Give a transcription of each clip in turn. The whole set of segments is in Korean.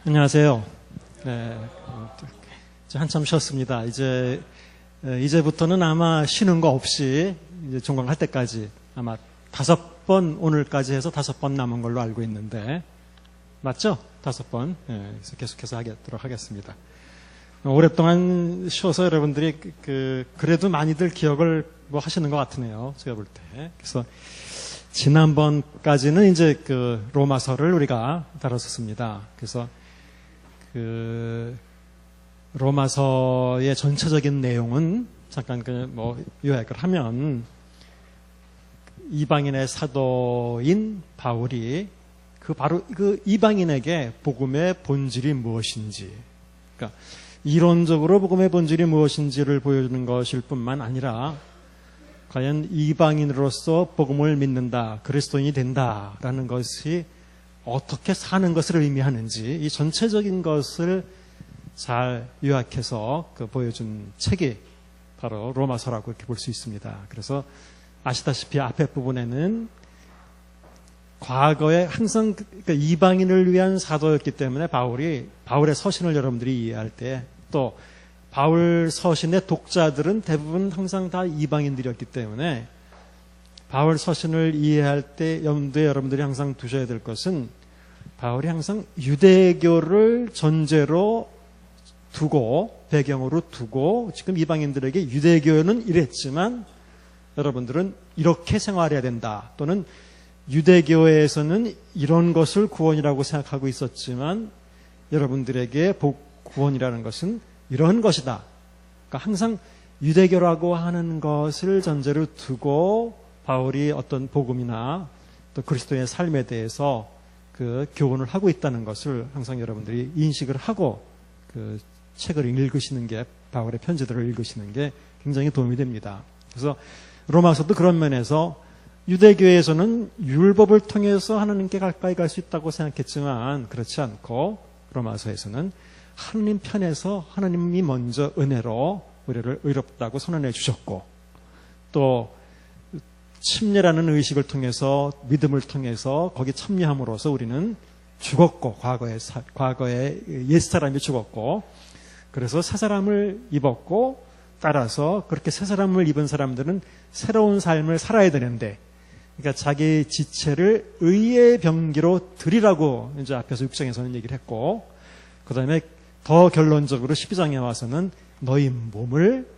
안녕하세요. 네, 한참 쉬었습니다. 이제부터는 아마 쉬는 거 없이 이제 종강할 때까지 아마 5번, 오늘까지 해서 5번 남은 걸로 알고 있는데, 맞죠? 5번. 네, 그래서 계속해서 하도록 하겠습니다. 오랫동안 쉬어서 여러분들이 그래도 많이들 기억을 뭐 하시는 것 같으네요. 제가 볼 때. 그래서 지난번까지는 이제 로마서를 우리가 다뤘었습니다. 그래서 로마서의 전체적인 내용은 잠깐 요약을 하면, 이방인의 사도인 바울이 바로 이방인에게 복음의 본질이 무엇인지, 그러니까 이론적으로 복음의 본질이 무엇인지를 보여주는 것일 뿐만 아니라, 과연 이방인으로서 복음을 믿는다, 그리스도인이 된다라는 것이 어떻게 사는 것을 의미하는지, 이 전체적인 것을 잘 요약해서 보여준 책이 바로 로마서라고 이렇게 볼 수 있습니다. 그래서 아시다시피 앞에 부분에는 과거에 항상 이방인을 위한 사도였기 때문에 바울의 서신을 여러분들이 이해할 때, 또 바울 서신의 독자들은 대부분 항상 다 이방인들이었기 때문에 바울 서신을 이해할 때 염두에 여러분들이 항상 두셔야 될 것은, 바울이 항상 유대교를 전제로 두고, 배경으로 두고, 지금 이방인들에게 유대교는 이랬지만 여러분들은 이렇게 생활해야 된다, 또는 유대교에서는 이런 것을 구원이라고 생각하고 있었지만 여러분들에게 구원이라는 것은 이런 것이다. 그러니까 항상 유대교라고 하는 것을 전제로 두고 바울이 어떤 복음이나 또 그리스도의 삶에 대해서 교훈을 하고 있다는 것을 항상 여러분들이 인식을 하고 책을 읽으시는 게, 바울의 편지들을 읽으시는 게 굉장히 도움이 됩니다. 그래서 로마서도 그런 면에서 유대교에서는 율법을 통해서 하나님께 가까이 갈 수 있다고 생각했지만 그렇지 않고, 로마서에서는 하나님 편에서 하나님이 먼저 은혜로 우리를 의롭다고 선언해 주셨고, 또 침례라는 의식을 통해서, 믿음을 통해서 거기 참여함으로써 우리는 죽었고, 과거에 옛사람이 죽었고, 그래서 새 사람을 입었고, 따라서 그렇게 새 사람을 입은 사람들은 새로운 삶을 살아야 되는데, 그러니까 자기 지체를 의의 병기로 드리라고 이제 앞에서 6장에서는 얘기를 했고, 그 다음에 더 결론적으로 12장에 와서는 너희 몸을,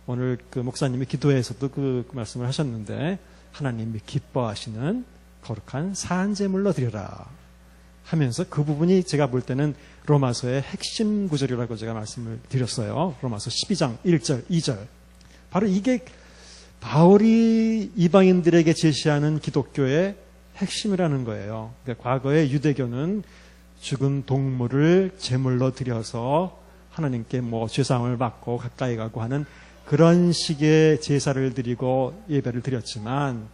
오늘 목사님이 기도에서도 그 말씀을 하셨는데, 하나님이 기뻐하시는 거룩한 산제물로 드려라 하면서, 그 부분이 제가 볼 때는 로마서의 핵심 구절이라고 제가 말씀을 드렸어요. 로마서 12장 1절, 2절. 바로 이게 바울이 이방인들에게 제시하는 기독교의 핵심이라는 거예요. 그러니까 과거의 유대교는 죽은 동물을 제물로 드려서 하나님께 죄사함을 받고 가까이 가고 하는 그런 식의 제사를 드리고 예배를 드렸지만,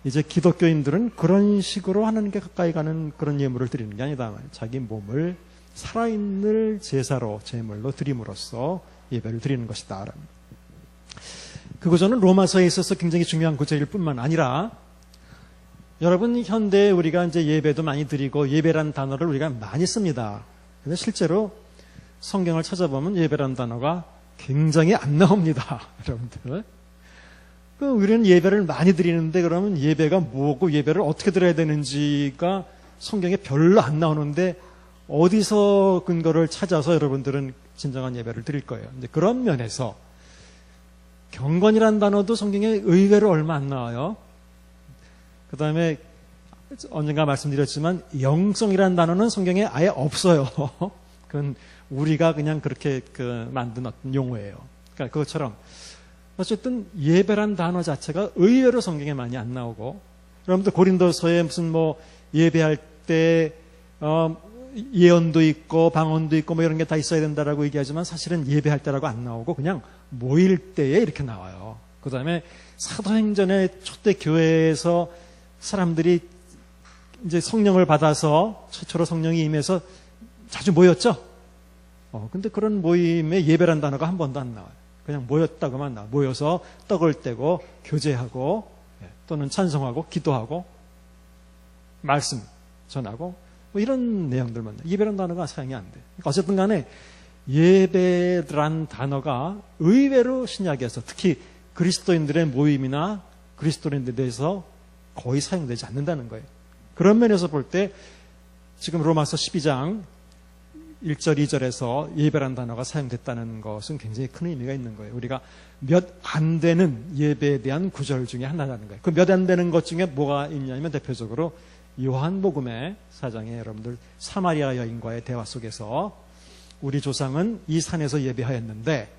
이제 기독교인들은 그런 식으로 하나님께 가까이 가는 그런 예물을 드리는 게 아니다. 자기 몸을 살아있는 제사로, 제물로 드림으로써 예배를 드리는 것이다. 그 구절은 로마서에 있어서 굉장히 중요한 구절일 뿐만 아니라, 여러분, 현대에 우리가 이제 예배도 많이 드리고 예배란 단어를 우리가 많이 씁니다. 근데 실제로 성경을 찾아보면 예배란 단어가 굉장히 안 나옵니다. 여러분들. 우리는 예배를 많이 드리는데, 그러면 예배가 뭐고 예배를 어떻게 드려야 되는지가 성경에 별로 안 나오는데, 어디서 근거를 찾아서 여러분들은 진정한 예배를 드릴 거예요. 근데 그런 면에서 경건이란 단어도 성경에 의외로 얼마 안 나와요. 그 다음에 언젠가 말씀드렸지만 영성이란 단어는 성경에 아예 없어요. 그건 우리가 그냥 그렇게 만든 어떤 용어예요. 그러니까 그것처럼 어쨌든 예배란 단어 자체가 의외로 성경에 많이 안 나오고, 여러분들 고린도서에 무슨 예배할 때 예언도 있고 방언도 있고 이런 게 다 있어야 된다라고 얘기하지만, 사실은 예배할 때라고 안 나오고 그냥 모일 때에 이렇게 나와요. 그 다음에 사도행전의 초대 교회에서 사람들이 이제 성령을 받아서 최초로 성령이 임해서 자주 모였죠. 근데 그런 모임에 예배란 단어가 한 번도 안 나와요. 그냥 모였다고만 나와. 모여서 떡을 떼고 교제하고, 또는 찬송하고 기도하고 말씀 전하고, 뭐 이런 내용들만 예배라는 단어가 사용이 안 돼. 그러니까 어쨌든 간에 예배란 단어가 의외로 신약에서 특히 그리스도인들의 모임이나 그리스도인들에 대해서 거의 사용되지 않는다는 거예요. 그런 면에서 볼 때 지금 로마서 12장 1절, 2절에서 예배란 단어가 사용됐다는 것은 굉장히 큰 의미가 있는 거예요. 우리가 몇 안 되는 예배에 대한 구절 중에 하나라는 거예요. 그 몇 안 되는 것 중에 뭐가 있냐면 대표적으로 요한복음의 4장에 여러분들 사마리아 여인과의 대화 속에서 우리 조상은 이 산에서 예배하였는데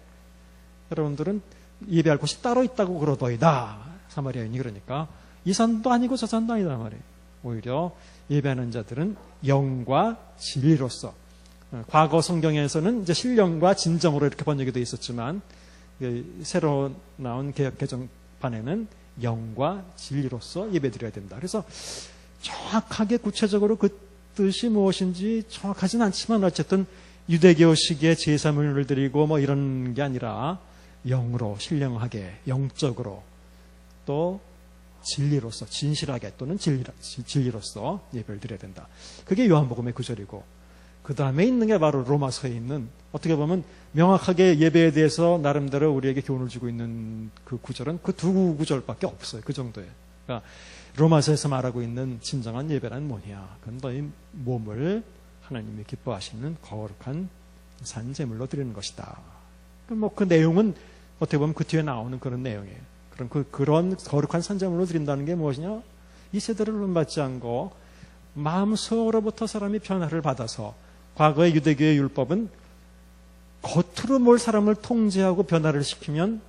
여러분들은 예배할 곳이 따로 있다고 그러더이다. 사마리아 여인이 그러니까 이 산도 아니고 저 산도 아니다 말이에요. 오히려 예배하는 자들은 영과 진리로서 과거 성경에서는 이제 신령과 진정으로 이렇게 번역이 되어 있었지만 새로 나온 개역 개정판에는 영과 진리로서 예배드려야 된다. 그래서 정확하게 구체적으로 그 뜻이 무엇인지 정확하진 않지만 어쨌든 유대교식의 제사물을 드리고 뭐 이런 게 아니라 영으로 신령하게 영적으로 또 진리로서 진실하게 또는 진리로서 예배를 드려야 된다. 그게 요한복음의 구절이고 그 다음에 있는 게 바로 로마서에 있는 어떻게 보면 명확하게 예배에 대해서 나름대로 우리에게 교훈을 주고 있는 그 구절은 그 두 구절밖에 없어요. 그 정도에. 그러니까 로마서에서 말하고 있는 진정한 예배란 뭐냐. 그건 너희 몸을 하나님이 기뻐하시는 거룩한 산제물로 드리는 것이다. 뭐 그 내용은 어떻게 보면 그 뒤에 나오는 그런 내용이에요. 그런 거룩한 산제물로 드린다는 게 무엇이냐? 이 세대를 본받지 않고 마음속으로부터 사람이 변화를 받아서 과거의 유대교의 율법은 겉으로 뭘 사람을 통제하고 변화를 시키면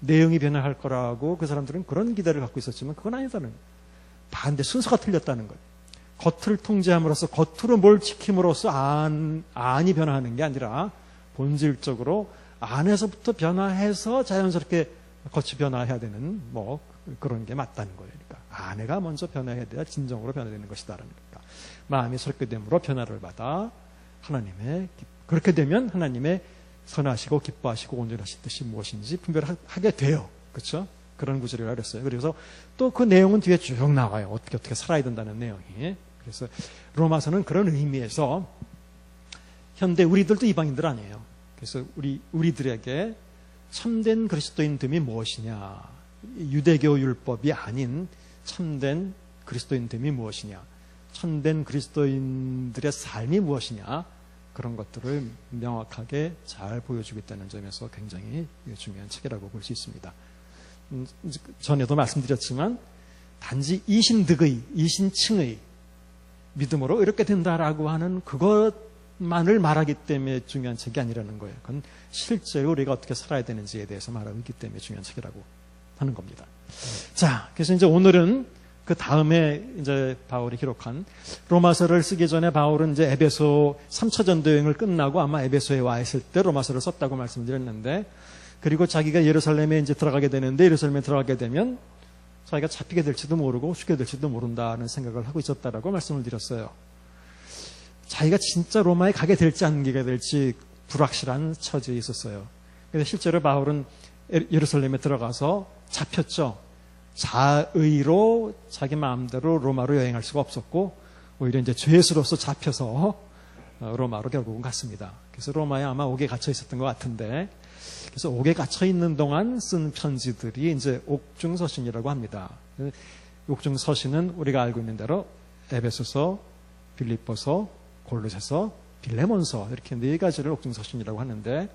내용이 변화할 거라고 그 사람들은 그런 기대를 갖고 있었지만 그건 아니다는 거예요. 반대 순서가 틀렸다는 거예요. 겉을 통제함으로써 겉으로 뭘 지킴으로써 안이 변화하는 게 아니라 본질적으로 안에서부터 변화해서 자연스럽게 겉이 변화해야 되는 뭐 그런 게 맞다는 거예요. 그러니까 안에가 먼저 변화해야 돼야 진정으로 변화되는 것이다. 그러니까 마음이 설교됨으로 변화를 받아 하나님의 그렇게 되면 하나님의 선하시고 기뻐하시고 온전하신 뜻이 무엇인지 분별하게 돼요. 그렇죠? 그런 구절이라고 그랬어요. 그래서 또 그 내용은 뒤에 쭉 나와요. 어떻게 살아야 된다는 내용이. 그래서 로마서는 그런 의미에서 현대 우리들도 이방인들 아니에요. 그래서 우리들에게 참된 그리스도인됨이 무엇이냐, 유대교 율법이 아닌 참된 그리스도인됨이 무엇이냐, 참된 그리스도인들의 삶이 무엇이냐, 그런 것들을 명확하게 잘 보여주고 있다는 점에서 굉장히 중요한 책이라고 볼 수 있습니다. 전에도 말씀드렸지만 단지 이신득의, 이신칭의 믿음으로 이렇게 된다라고 하는 그것만을 말하기 때문에 중요한 책이 아니라는 거예요. 그건 실제로 우리가 어떻게 살아야 되는지에 대해서 말하고 있기 때문에 중요한 책이라고 하는 겁니다. 자, 그래서 이제 오늘은 그 다음에 이제 바울이 기록한 로마서를 쓰기 전에 바울은 이제 에베소 3차 전도 여행을 끝나고 아마 에베소에 와 있을 때 로마서를 썼다고 말씀드렸는데, 그리고 자기가 예루살렘에 이제 들어가게 되는데 예루살렘에 들어가게 되면 자기가 잡히게 될지도 모르고 죽게 될지도 모른다는 생각을 하고 있었다라고 말씀을 드렸어요. 자기가 진짜 로마에 가게 될지 안 가게 될지 불확실한 처지에 있었어요. 그래서 실제로 바울은 예루살렘에 들어가서 잡혔죠. 자의로 자기 마음대로 로마로 여행할 수가 없었고 오히려 이제 죄수로서 잡혀서 로마로 결국은 갔습니다. 그래서 로마에 아마 옥에 갇혀 있었던 것 같은데, 그래서 옥에 갇혀 있는 동안 쓴 편지들이 이제 옥중서신이라고 합니다. 옥중서신은 우리가 알고 있는 대로 에베소서, 빌립보서, 골로새서, 빌레몬서 이렇게 네 가지를 옥중서신이라고 하는데,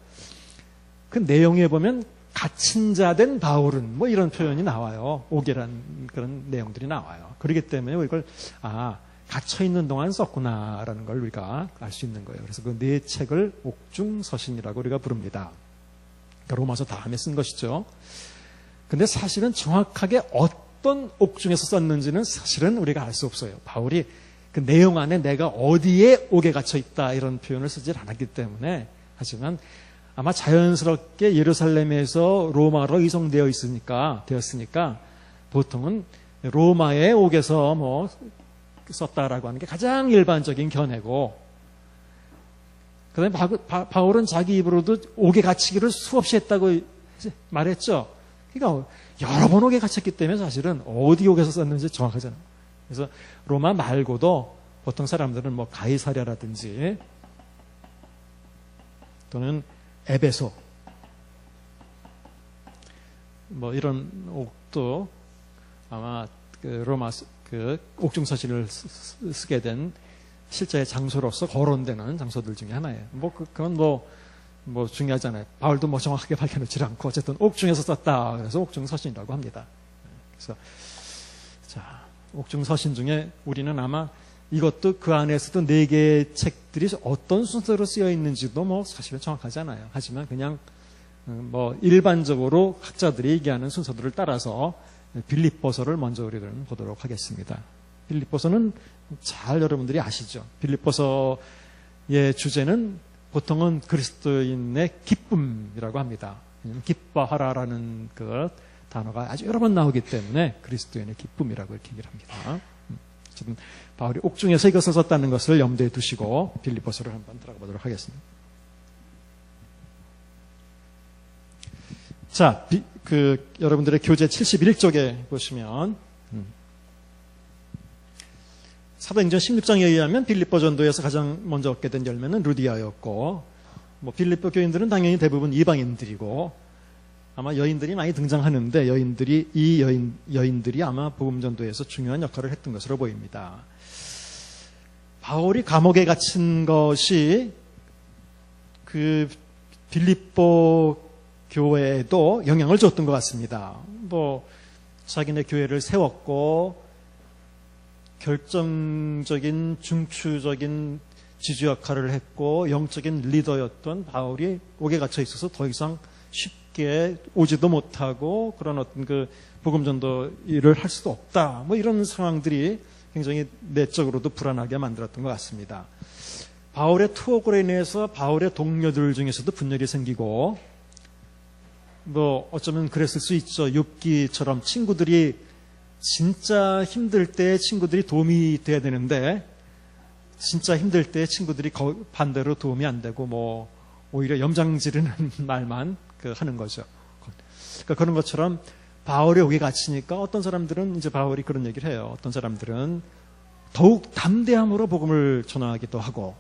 그 내용에 보면 갇힌 자 된 바울은 뭐 이런 표현이 나와요. 옥이라는 그런 내용들이 나와요. 그렇기 때문에 이걸 갇혀 있는 동안 썼구나라는 걸 우리가 알 수 있는 거예요. 그래서 그 네 책을 옥중서신이라고 우리가 부릅니다. 로마서 다음에 쓴 것이죠. 근데 사실은 정확하게 어떤 옥중에서 썼는지는 사실은 우리가 알 수 없어요. 바울이 그 내용 안에 내가 어디에 옥에 갇혀 있다 이런 표현을 쓰질 않았기 때문에. 하지만 아마 자연스럽게 예루살렘에서 로마로 이송되어 되었으니까 보통은 로마의 옥에서 뭐 썼다라고 하는 게 가장 일반적인 견해고, 그 다음에 바울은 자기 입으로도 옥에 갇히기를 수없이 했다고 말했죠. 그러니까 여러 번 옥에 갇혔기 때문에 사실은 어디 옥에서 썼는지 정확하잖아요. 그래서 로마 말고도 보통 사람들은 뭐 가이사랴라든지 또는 에베소 뭐 이런 옥도 아마 그 로마 그 옥중 서신을 쓰게 된 실제의 장소로서 거론되는 장소들 중에 하나예요. 뭐 그건 뭐 중요하잖아요. 바울도 뭐 정확하게 밝혀놓지 않고 어쨌든 옥중에서 썼다. 그래서 옥중 서신이라고 합니다. 그래서 자, 옥중 서신 중에 우리는 아마 이것도 그 안에서도 4개의 책들이 어떤 순서로 쓰여 있는지도 뭐 사실은 정확하지 않아요. 하지만 그냥 뭐 일반적으로 학자들이 얘기하는 순서들을 따라서 빌립보서를 먼저 우리들은 보도록 하겠습니다. 빌립보서는 잘 여러분들이 아시죠? 빌립보서의 주제는 보통은 그리스도인의 기쁨이라고 합니다. 기뻐하라라는 그 단어가 아주 여러 번 나오기 때문에 그리스도인의 기쁨이라고 이렇게 얘기를 합니다. 어쨌든 바울이 옥중에서 이것을 썼다는 것을 염두에 두시고 빌립보서를 한번 들어가 보도록 하겠습니다. 자, 여러분들의 교재 71쪽에 보시면 사도행전 16장에 의하면 빌립보 전도에서 가장 먼저 얻게 된 열매는 루디아였고, 뭐 빌립보 교인들은 당연히 대부분 이방인들이고, 아마 여인들이 많이 등장하는데 여인들이 아마 복음 전도에서 중요한 역할을 했던 것으로 보입니다. 바울이 감옥에 갇힌 것이 그 빌립보 교회에도 영향을 줬던 것 같습니다. 뭐 자기네 교회를 세웠고 결정적인 중추적인 지주 역할을 했고 영적인 리더였던 바울이 옥에 갇혀 있어서 더 이상 쉽게 오지도 못하고 그런 어떤 그 복음 전도 일을 할 수도 없다. 뭐 이런 상황들이 굉장히 내적으로도 불안하게 만들었던 것 같습니다. 바울의 투옥으로 인해서 바울의 동료들 중에서도 분열이 생기고, 뭐 어쩌면 그랬을 수 있죠. 욥기처럼 친구들이 진짜 힘들 때 친구들이 도움이 돼야 되는데 진짜 힘들 때 친구들이 반대로 도움이 안 되고 뭐 오히려 염장 지르는 말만 하는 거죠. 그러니까 그런 것처럼 바울이 옥에 갇히니까 어떤 사람들은 이제 바울이 그런 얘기를 해요. 어떤 사람들은 더욱 담대함으로 복음을 전하기도 하고,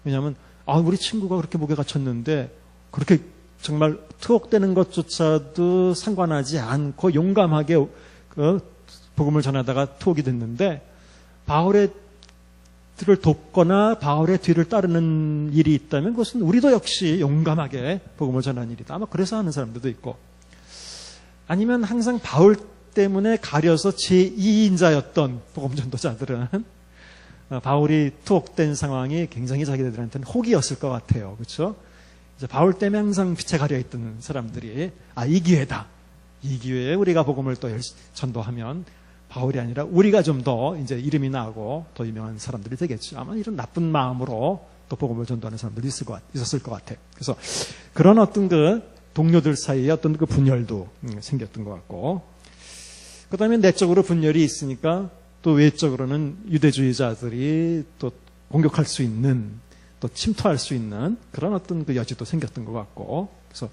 왜냐하면 우리 친구가 그렇게 옥에 갇혔는데 그렇게 정말 투옥되는 것조차도 상관하지 않고 용감하게 복음을 전하다가 투옥이 됐는데 바울의 뒤를 돕거나 바울의 뒤를 따르는 일이 있다면 그것은 우리도 역시 용감하게 복음을 전하는 일이다. 아마 그래서 하는 사람들도 있고, 아니면 항상 바울 때문에 가려서 제2인자였던 복음 전도자들은 바울이 투옥된 상황이 굉장히 자기들한테는 혹이었을 것 같아요. 그렇죠? 이제 바울 때문에 항상 빛에 가려 있던 사람들이 이 기회다. 이 기회에 우리가 복음을 또 전도하면 바울이 아니라 우리가 좀 더 이제 이름이 나고 더 유명한 사람들이 되겠죠. 아마 이런 나쁜 마음으로 또 복음을 전도하는 사람들이 있었을 것 같아요. 그래서 그런 어떤 그 동료들 사이에 어떤 그 분열도 생겼던 것 같고, 그 다음에 내적으로 분열이 있으니까 또 외적으로는 유대주의자들이 또 공격할 수 있는, 또 침투할 수 있는 그런 어떤 그 여지도 생겼던 것 같고, 그래서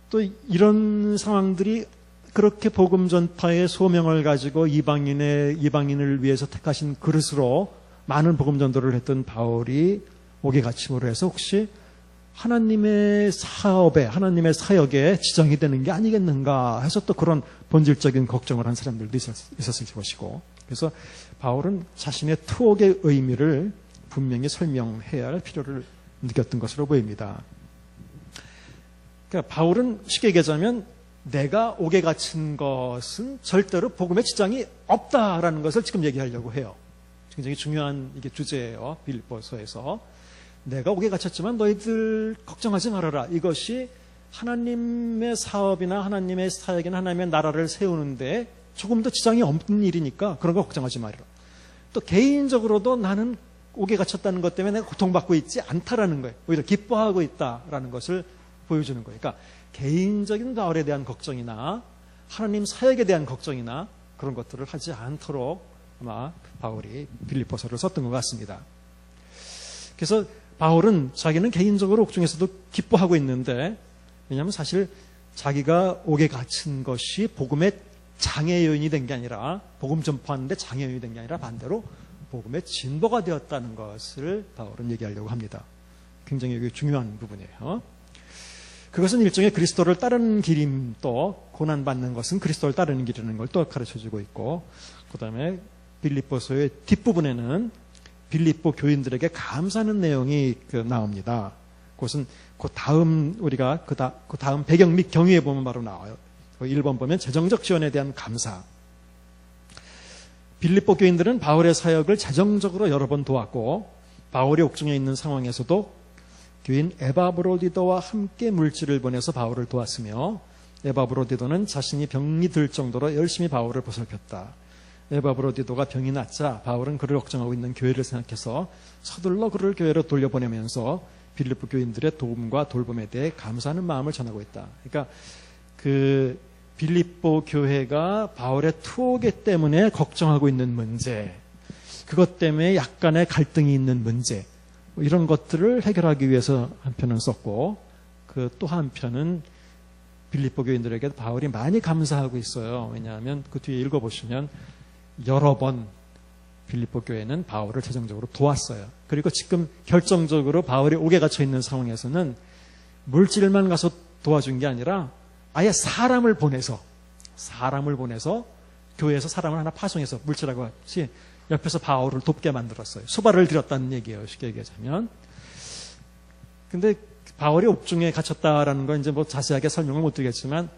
또 이런 상황들이 그렇게 복음 전파의 소명을 가지고 이방인을 위해서 택하신 그릇으로 많은 복음 전도를 했던 바울이 옥에 갇힘으로 해서 혹시 하나님의 사업에, 하나님의 사역에 지장이 되는 게 아니겠는가 해서 또 그런 본질적인 걱정을 한 사람들도 있었을 것이고, 그래서 바울은 자신의 투옥의 의미를 분명히 설명해야 할 필요를 느꼈던 것으로 보입니다. 그러니까 바울은 쉽게 얘기하자면 내가 옥에 갇힌 것은 절대로 복음에 지장이 없다라는 것을 지금 얘기하려고 해요. 굉장히 중요한 이게 주제예요. 빌립보서에서. 내가 옥에 갇혔지만 너희들 걱정하지 말아라. 이것이 하나님의 사업이나 하나님의 사역이나 하나님의 나라를 세우는데 조금 더 지장이 없는 일이니까 그런 거 걱정하지 말아라. 또 개인적으로도 나는 옥에 갇혔다는 것 때문에 내가 고통받고 있지 않다라는 거예요. 오히려 기뻐하고 있다라는 것을 보여주는 거예요. 그러니까 개인적인 바울에 대한 걱정이나 하나님 사역에 대한 걱정이나 그런 것들을 하지 않도록 아마 바울이 빌립보서를 썼던 것 같습니다. 그래서 바울은 자기는 개인적으로 옥중에서도 기뻐하고 있는데, 왜냐하면 사실 자기가 옥에 갇힌 것이 복음의 장애 요인이 된 게 아니라, 복음 전파하는데 장애 요인이 된 게 아니라 반대로 복음의 진보가 되었다는 것을 바울은 얘기하려고 합니다. 굉장히 이게 중요한 부분이에요. 그것은 일종의 그리스도를 따르는 길임, 또 고난받는 것은 그리스도를 따르는 길이라는 걸 또 가르쳐주고 있고, 그 다음에 빌립보서의 뒷부분에는 빌립보 교인들에게 감사하는 내용이 나옵니다. 그것은 그 다음 우리가 그 다음 배경 및 경위에 보면 바로 나와요. 1번 보면 재정적 지원에 대한 감사. 빌립보 교인들은 바울의 사역을 재정적으로 여러 번 도왔고, 바울이 옥중에 있는 상황에서도 교인 에바브로디도와 함께 물질을 보내서 바울을 도왔으며, 에바브로디도는 자신이 병이 들 정도로 열심히 바울을 보살폈다. 에바브로디도가 병이 낫자 바울은 그를 걱정하고 있는 교회를 생각해서 서둘러 그를 교회로 돌려보내면서 빌립보 교인들의 도움과 돌봄에 대해 감사하는 마음을 전하고 있다. 그러니까 그 빌립보 교회가 바울의 투옥에 때문에 걱정하고 있는 문제, 그것 때문에 약간의 갈등이 있는 문제, 이런 것들을 해결하기 위해서 한편은 썼고, 그 또 한편은 빌립보 교인들에게 바울이 많이 감사하고 있어요. 왜냐하면 그 뒤에 읽어보시면 여러 번 빌립보 교회는 바울을 재정적으로 도왔어요. 그리고 지금 결정적으로 바울이 옥에 갇혀 있는 상황에서는 물질만 가서 도와준 게 아니라 아예 사람을 보내서 교회에서 사람을 하나 파송해서 물질하고 같이 옆에서 바울을 돕게 만들었어요. 수발을 들였다는 얘기예요. 쉽게 얘기하자면. 근데 바울이 옥중에 갇혔다라는 건 이제 뭐 자세하게 설명을 못 드리겠지만,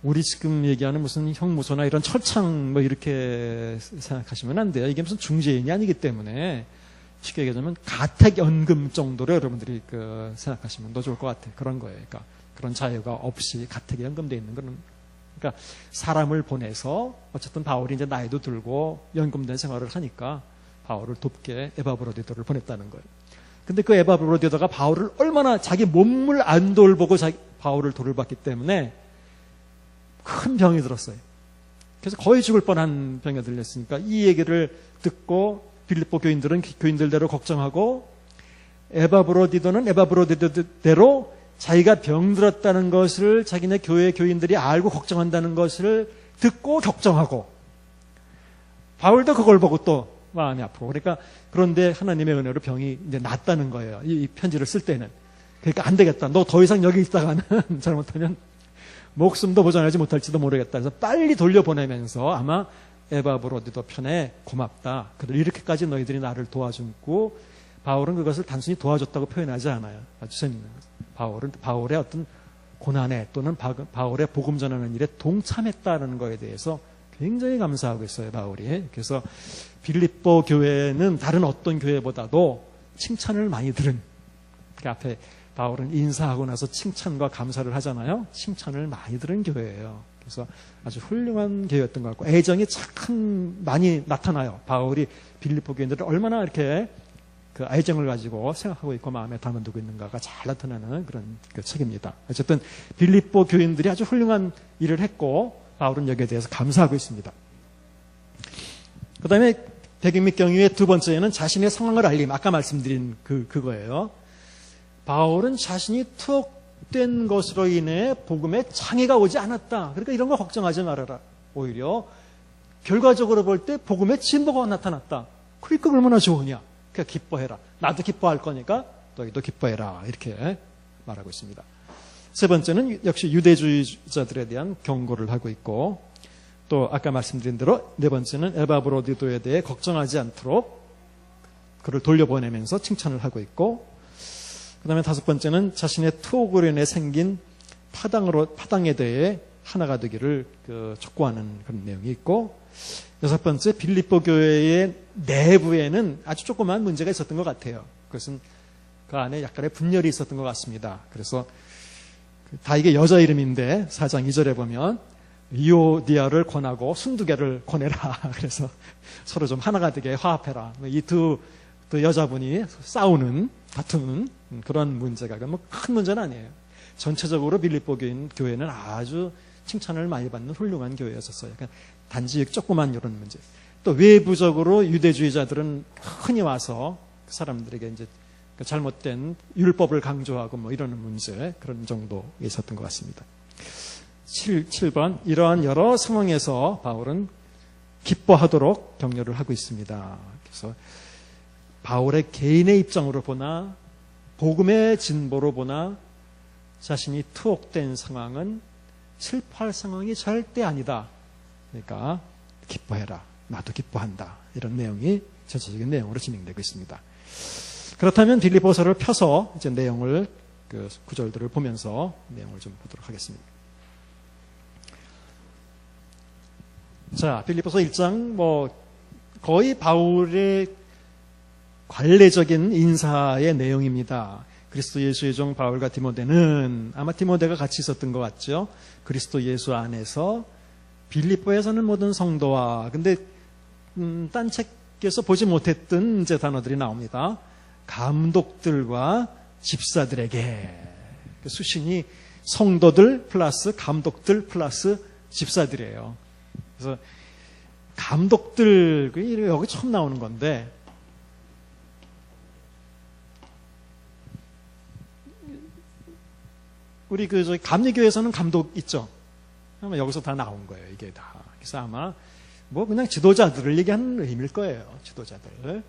우리 지금 얘기하는 무슨 형무소나 이런 철창 뭐 이렇게 생각하시면 안 돼요. 이게 무슨 중재인이 아니기 때문에 쉽게 얘기하자면 가택연금 정도로 여러분들이 생각하시면 더 좋을 것 같아요. 그런 거예요. 그러니까 그런 자유가 없이 가택에 연금되어 있는 그런, 그러니까 사람을 보내서 어쨌든 바울이 이제 나이도 들고 연금된 생활을 하니까 바울을 돕게 에바브로디도를 보냈다는 거예요. 근데 그 에바브로디도가 바울을 얼마나 자기 몸을 안 돌보고 바울을 돌봤기 때문에 큰 병이 들었어요. 그래서 거의 죽을 뻔한 병이 들렸으니까 이 얘기를 듣고 빌립보 교인들은 교인들대로 걱정하고, 에바브로디도는 에바브로디도대로 자기가 병들었다는 것을 자기네 교회 교인들이 알고 걱정한다는 것을 듣고 걱정하고, 바울도 그걸 보고 또 마음이 아프고, 그러니까 그런데 하나님의 은혜로 병이 이제 낫다는 거예요. 이 편지를 쓸 때는. 그러니까 안 되겠다. 너 더 이상 여기 있다가는 잘못하면 목숨도 보존하지 못할지도 모르겠다. 그래서 빨리 돌려보내면서 아마 에바브로디도 편에 고맙다. 이렇게까지 너희들이 나를 도와주고, 바울은 그것을 단순히 도와줬다고 표현하지 않아요. 아주 재밌는 거죠. 바울의 어떤 고난에 또는 바울의 복음 전하는 일에 동참했다는 거에 대해서 굉장히 감사하고 있어요, 바울이. 그래서 빌립보 교회는 다른 어떤 교회보다도 칭찬을 많이 들은, 그 앞에 바울은 인사하고 나서 칭찬과 감사를 하잖아요. 칭찬을 많이 들은 교회예요. 그래서 아주 훌륭한 교회였던 것 같고, 애정이 참 많이 나타나요. 바울이 빌립보 교인들을 얼마나 이렇게 그 애정을 가지고 생각하고 있고 마음에 담아두고 있는가가 잘 나타나는 그런 책입니다. 어쨌든 빌립보 교인들이 아주 훌륭한 일을 했고, 바울은 여기에 대해서 감사하고 있습니다. 그 다음에 배경 및 경위의 두 번째는 자신의 상황을 알림. 아까 말씀드린 그거예요. 바울은 자신이 투옥된 것으로 인해 복음에 장애가 오지 않았다. 그러니까 이런 거 걱정하지 말아라. 오히려 결과적으로 볼 때 복음의 진보가 나타났다. 그러니까 얼마나 좋으냐. 그러니까 기뻐해라. 나도 기뻐할 거니까 너희도 기뻐해라. 이렇게 말하고 있습니다. 세 번째는 역시 유대주의자들에 대한 경고를 하고 있고, 또 아까 말씀드린 대로 네 번째는 에바브로디도에 대해 걱정하지 않도록 그를 돌려보내면서 칭찬을 하고 있고, 그 다음에 다섯 번째는 자신의 투옥으로 인해 생긴 파당에 대해 하나가 되기를 촉구하는 그런 내용이 있고, 여섯 번째 빌립보 교회의 내부에는 아주 조그마한 문제가 있었던 것 같아요. 그것은 그 안에 약간의 분열이 있었던 것 같습니다. 그래서 다 이게 여자 이름인데 4장 2절에 보면 이오디아를 권하고 순두개를 권해라. 그래서 서로 좀 하나가 되게 화합해라. 이 두 여자분이 싸우는, 다투는 그런 문제가 뭐 큰 문제는 아니에요. 전체적으로 빌립보 교회는 아주 칭찬을 많이 받는 훌륭한 교회였었어요. 그러니까 단지 조그만 이런 문제. 또 외부적으로 유대주의자들은 흔히 와서 사람들에게 이제 잘못된 율법을 강조하고 뭐 이러는 문제, 그런 정도에 있었던 것 같습니다. 7번 이러한 여러 상황에서 바울은 기뻐하도록 격려를 하고 있습니다. 그래서 바울의 개인의 입장으로 보나 복음의 진보로 보나 자신이 투옥된 상황은 슬퍼할 상황이 절대 아니다. 그러니까 기뻐해라. 나도 기뻐한다. 이런 내용이 전체적인 내용으로 진행되고 있습니다. 그렇다면 빌립보서를 펴서 이제 내용을 그 구절들을 보면서 내용을 좀 보도록 하겠습니다. 자, 빌립보서 1장 거의 바울의 관례적인 인사의 내용입니다. 그리스도 예수의 종 바울과 디모데는 아마 디모데가 같이 있었던 것 같죠. 그리스도 예수 안에서 빌립보에서는 모든 성도와 근데 딴 책에서 보지 못했던 이제 단어들이 나옵니다. 감독들과 집사들에게 수신이 성도들 플러스 감독들 플러스 집사들이에요. 그래서 감독들 여기 처음 나오는 건데 우리 저희 감리교에서는 감독 있죠. 아마 여기서 다 나온 거예요. 이게 다. 그래서 아마 그냥 지도자들을 얘기하는 의미일 거예요. 지도자들.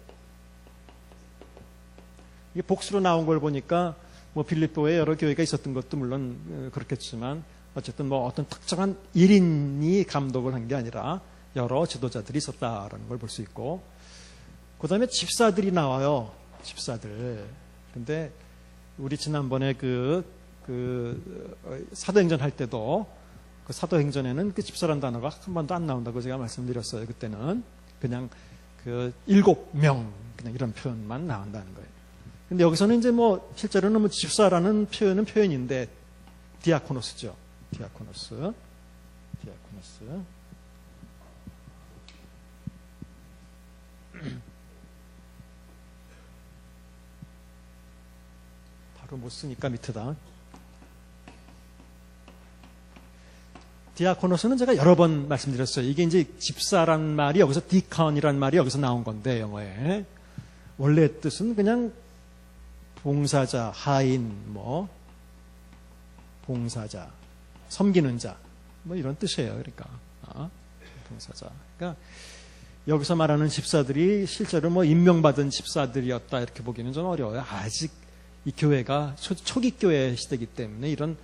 이게 복수로 나온 걸 보니까 빌립보에 여러 교회가 있었던 것도 물론 그렇겠지만 어쨌든 어떤 특정한 1인이 감독을 한 게 아니라 여러 지도자들이 있었다라는 걸 볼 수 있고 그 다음에 집사들이 나와요. 집사들. 근데 우리 지난번에 사도행전 할 때도 그 사도행전에는 그 집사라는 단어가 한 번도 안 나온다고 제가 말씀드렸어요. 그때는 그냥 7명 그냥 이런 표현만 나온다는 거예요. 근데 여기서는 이제 실제로는 집사라는 표현은 표현인데 디아코노스죠. 디아코노스. 바로 못 쓰니까 밑에다. 디아코노스는 제가 여러 번 말씀드렸어요. 이게 이제 집사란 말이 여기서 디컨이란 말이 여기서 나온 건데 영어에 원래 뜻은 그냥 봉사자, 하인, 봉사자, 섬기는 자, 이런 뜻이에요. 그러니까 봉사자. 그러니까 여기서 말하는 집사들이 실제로 임명받은 집사들이었다 이렇게 보기는 좀 어려워요. 아직 이 교회가 초기 교회 시대이기 때문에 이런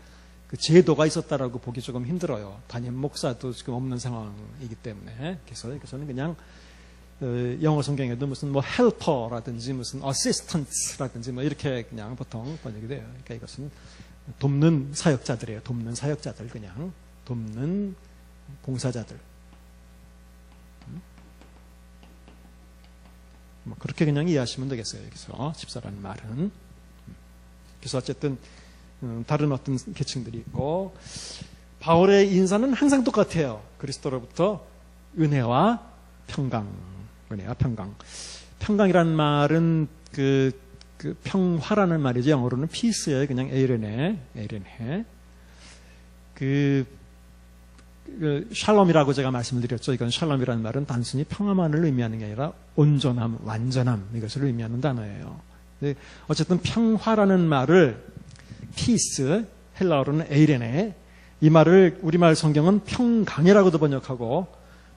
그 제도가 있었다라고 보기 조금 힘들어요. 담임 목사도 지금 없는 상황이기 때문에. 그래서 이것은 그냥 영어 성경에도 무슨 helper라든지 무슨 assistants라든지 이렇게 그냥 보통 번역이 돼요. 그러니까 이것은 돕는 사역자들이에요. 돕는 사역자들 그냥 돕는 봉사자들. 그렇게 그냥 이해하시면 되겠어요. 여기서 집사라는 말은. 그래서 어쨌든 다른 어떤 계층들이 있고 바울의 인사는 항상 똑같아요. 그리스도로부터 은혜와 평강. 은혜와 평강. 평강이라는 말은 그 평화라는 말이죠. 영어로는 peace예요. 그냥 에이레네. 샬롬이라고 제가 말씀을 드렸죠. 이건 샬롬이라는 말은 단순히 평화만을 의미하는 게 아니라 온전함, 완전함 이것을 의미하는 단어예요. 어쨌든 평화라는 말을 peace, 헬라어로는 에이레네 이 말을 우리말 성경은 평강이라고도 번역하고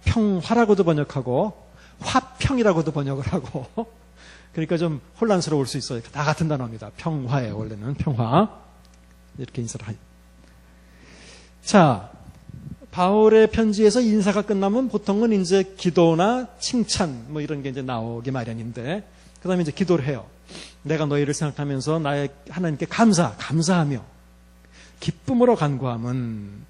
평화라고도 번역하고 화평이라고도 번역을 하고 그러니까 좀 혼란스러울 수 있어요. 다 같은 단어입니다. 평화예요. 원래는 평화. 이렇게 인사를 하죠. 자, 바울의 편지에서 인사가 끝나면 보통은 이제 기도나 칭찬 이런 게 이제 나오기 마련인데 그 다음에 이제 기도를 해요. 내가 너희를 생각하면서 나의 하나님께 감사하며 기쁨으로 간구함은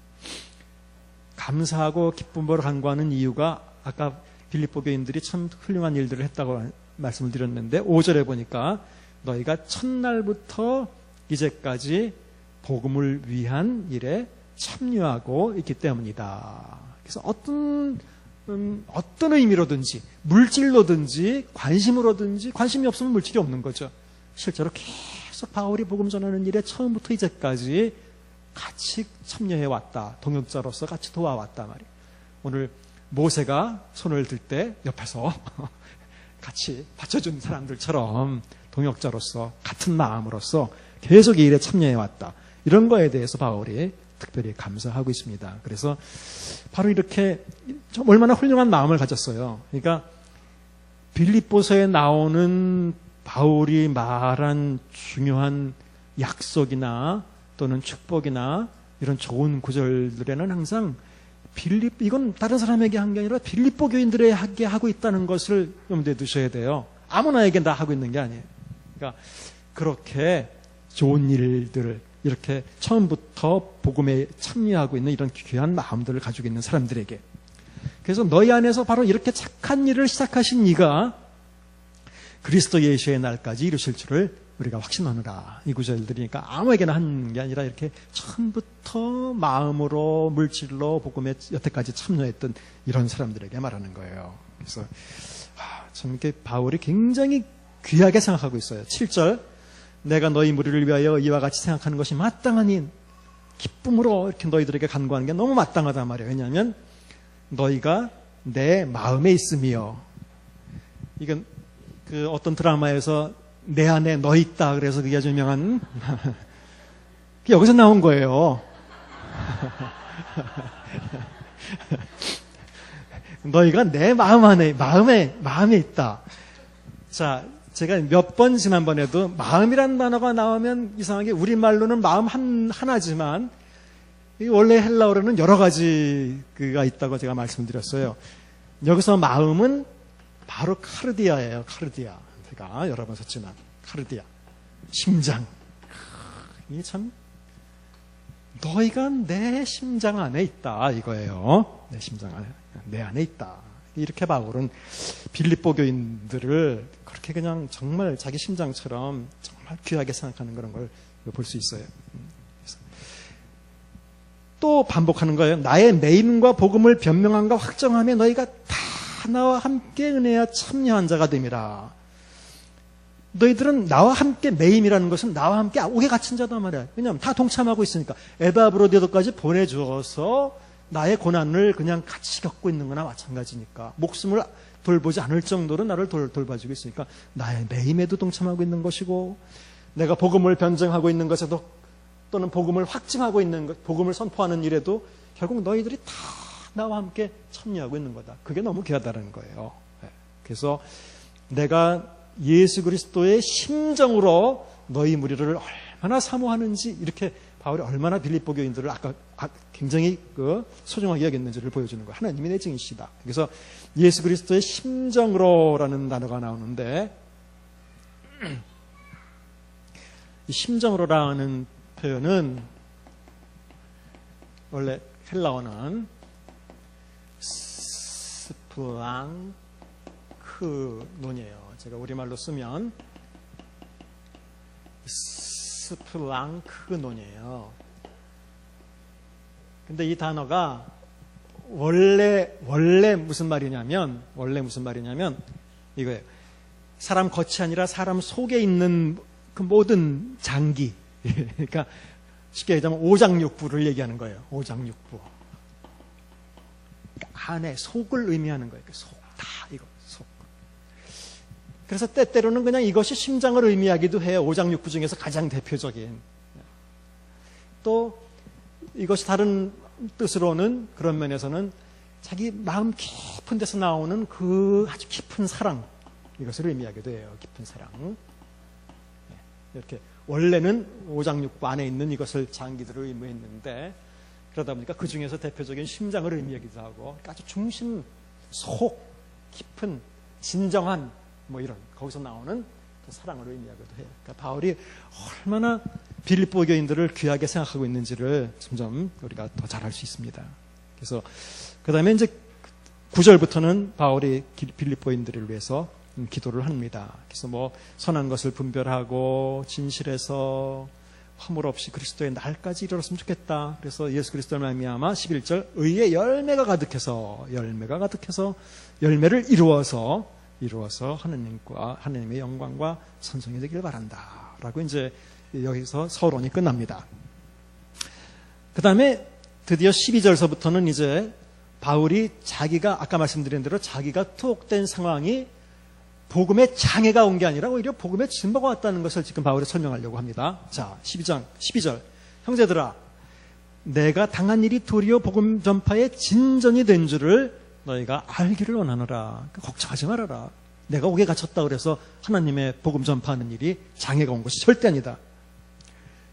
감사하고 기쁨으로 간구하는 이유가 아까 빌립보 교인들이 참 훌륭한 일들을 했다고 말씀을 드렸는데 5절에 보니까 너희가 첫날부터 이제까지 복음을 위한 일에 참여하고 있기 때문이다. 그래서 어떤 의미로든지 물질로든지 관심으로든지 관심이 없으면 물질이 없는 거죠. 실제로 계속 바울이 복음 전하는 일에 처음부터 이제까지 같이 참여해 왔다. 동역자로서 같이 도와왔다 말이에요. 오늘 모세가 손을 들 때 옆에서 같이 받쳐준 사람들처럼 동역자로서 같은 마음으로서 계속 이 일에 참여해 왔다. 이런 거에 대해서 바울이 특별히 감사하고 있습니다. 그래서 바로 이렇게 좀 얼마나 훌륭한 마음을 가졌어요. 그러니까 빌립보서에 나오는 바울이 말한 중요한 약속이나 또는 축복이나 이런 좋은 구절들에는 항상 이건 다른 사람에게 한 게 아니라 빌립보 교인들에게 하고 있다는 것을 염두에 두셔야 돼요. 아무나에게 다 하고 있는 게 아니에요. 그러니까 그렇게 좋은 일들을 이렇게 처음부터 복음에 참여하고 있는 이런 귀한 마음들을 가지고 있는 사람들에게. 그래서 너희 안에서 바로 이렇게 착한 일을 시작하신 이가 그리스도 예수의 날까지 이루실 줄을 우리가 확신하노라. 이 구절들이니까 아무에게나 한 게 아니라 이렇게 처음부터 마음으로 물질로 복음에 여태까지 참여했던 이런 사람들에게 말하는 거예요. 그래서 참 이렇게 바울이 굉장히 귀하게 생각하고 있어요. 7절 내가 너희 무리를 위하여 이와 같이 생각하는 것이 마땅하니 기쁨으로 이렇게 너희들에게 간구하는 게 너무 마땅하단 말이에요. 왜냐하면 너희가 내 마음에 있으며 이건 그 어떤 드라마에서 내 안에 너 있다 그래서 그게 아주 유명한 여기서 나온 거예요. 너희가 내 마음 안에 마음에 있다. 자, 제가 몇 번 지난번에도 마음이란 단어가 나오면 이상하게 우리말로는 마음 하나지만 원래 헬라어로는 여러 가지가 있다고 제가 말씀드렸어요. 여기서 마음은 바로 카르디아예요. 카르디아. 제가 여러 번 썼지만 카르디아. 심장. 이게 참 너희가 내 심장 안에 있다 이거예요. 내 심장 안에 내 안에 있다. 이렇게 바울은 빌립보 교인들을 그렇게 그냥 정말 자기 심장처럼 정말 귀하게 생각하는 그런 걸 볼 수 있어요. 또 반복하는 거예요. 나의 매임과 복음을 변명함과 확정함에 너희가 다 나와 함께 은혜와 참여한 자가 됨이라. 너희들은 나와 함께 매임이라는 것은 나와 함께 옥에 갇힌 자단 말이야. 왜냐하면 다 동참하고 있으니까. 에바브로디도까지 보내주어서 나의 고난을 그냥 같이 겪고 있는 거나 마찬가지니까. 목숨을 돌보지 않을 정도로 나를 돌봐주고 있으니까 나의 매임에도 동참하고 있는 것이고 내가 복음을 변증하고 있는 것에도 또는 복음을 확증하고 있는 것, 복음을 선포하는 일에도 결국 너희들이 다 나와 함께 참여하고 있는 거다. 그게 너무 귀하다는 거예요. 그래서 내가 예수 그리스도의 심정으로 너희 무리를 얼마나 사모하는지 이렇게 바울이 얼마나 빌립보 교인들을 아까 굉장히 소중하게 여겼는지를 보여주는 거예요. 하나님이 내 증인이시다. 그래서 예수 그리스도의 심정으로라는 단어가 나오는데 이 심정으로라는 표현은 원래 헬라어는 스플랑크논이에요. 제가 우리말로 쓰면 스플랑크논이에요. 근데 이 단어가 원래 무슨 말이냐면 이거예요. 사람 겉이 아니라 사람 속에 있는 그 모든 장기. 그러니까 쉽게 얘기하면 오장육부를 얘기하는 거예요. 오장육부. 안에 속을 의미하는 거예요. 속 다 이거 속. 그래서 때때로는 그냥 이것이 심장을 의미하기도 해요. 오장육부 중에서 가장 대표적인. 또 이것이 다른 뜻으로는 그런 면에서는 자기 마음 깊은 데서 나오는 그 아주 깊은 사랑 이것을 의미하기도 해요. 깊은 사랑. 이렇게 원래는 오장육부 안에 있는 이것을 장기들을 의미했는데 그러다 보니까 그 중에서 대표적인 심장을 의미하기도 하고 아주 중심, 속, 깊은, 진정한 뭐 이런 거기서 나오는 그 사랑을 의미하기도 해요. 그러니까 바울이 얼마나 빌립보 교인들을 귀하게 생각하고 있는지를 점점 우리가 더 잘 알 수 있습니다. 그래서 그 다음에 이제 9절부터는 바울이 빌립보인들을 위해서 기도를 합니다. 그래서 뭐 선한 것을 분별하고 진실해서 허물 없이 그리스도의 날까지 이르렀으면 좋겠다. 그래서 예수 그리스도를 말미암아 11절 의의 열매가 가득해서 열매를 이루어서 하나님의 영광과 선성이 되길 바란다. 라고 이제 여기서 서론이 끝납니다. 그 다음에 드디어 12절서부터는 이제 바울이 자기가 아까 말씀드린 대로 자기가 투옥된 상황이 복음의 장애가 온 게 아니라 오히려 복음의 진보가 왔다는 것을 지금 바울이 설명하려고 합니다. 자, 12절. 형제들아, 내가 당한 일이 도리어 복음 전파의 진전이 된 줄을 너희가 알기를 원하노라. 걱정하지 말아라. 내가 옥에 갇혔다 그래서 하나님의 복음 전파하는 일이 장애가 온 것이 절대 아니다.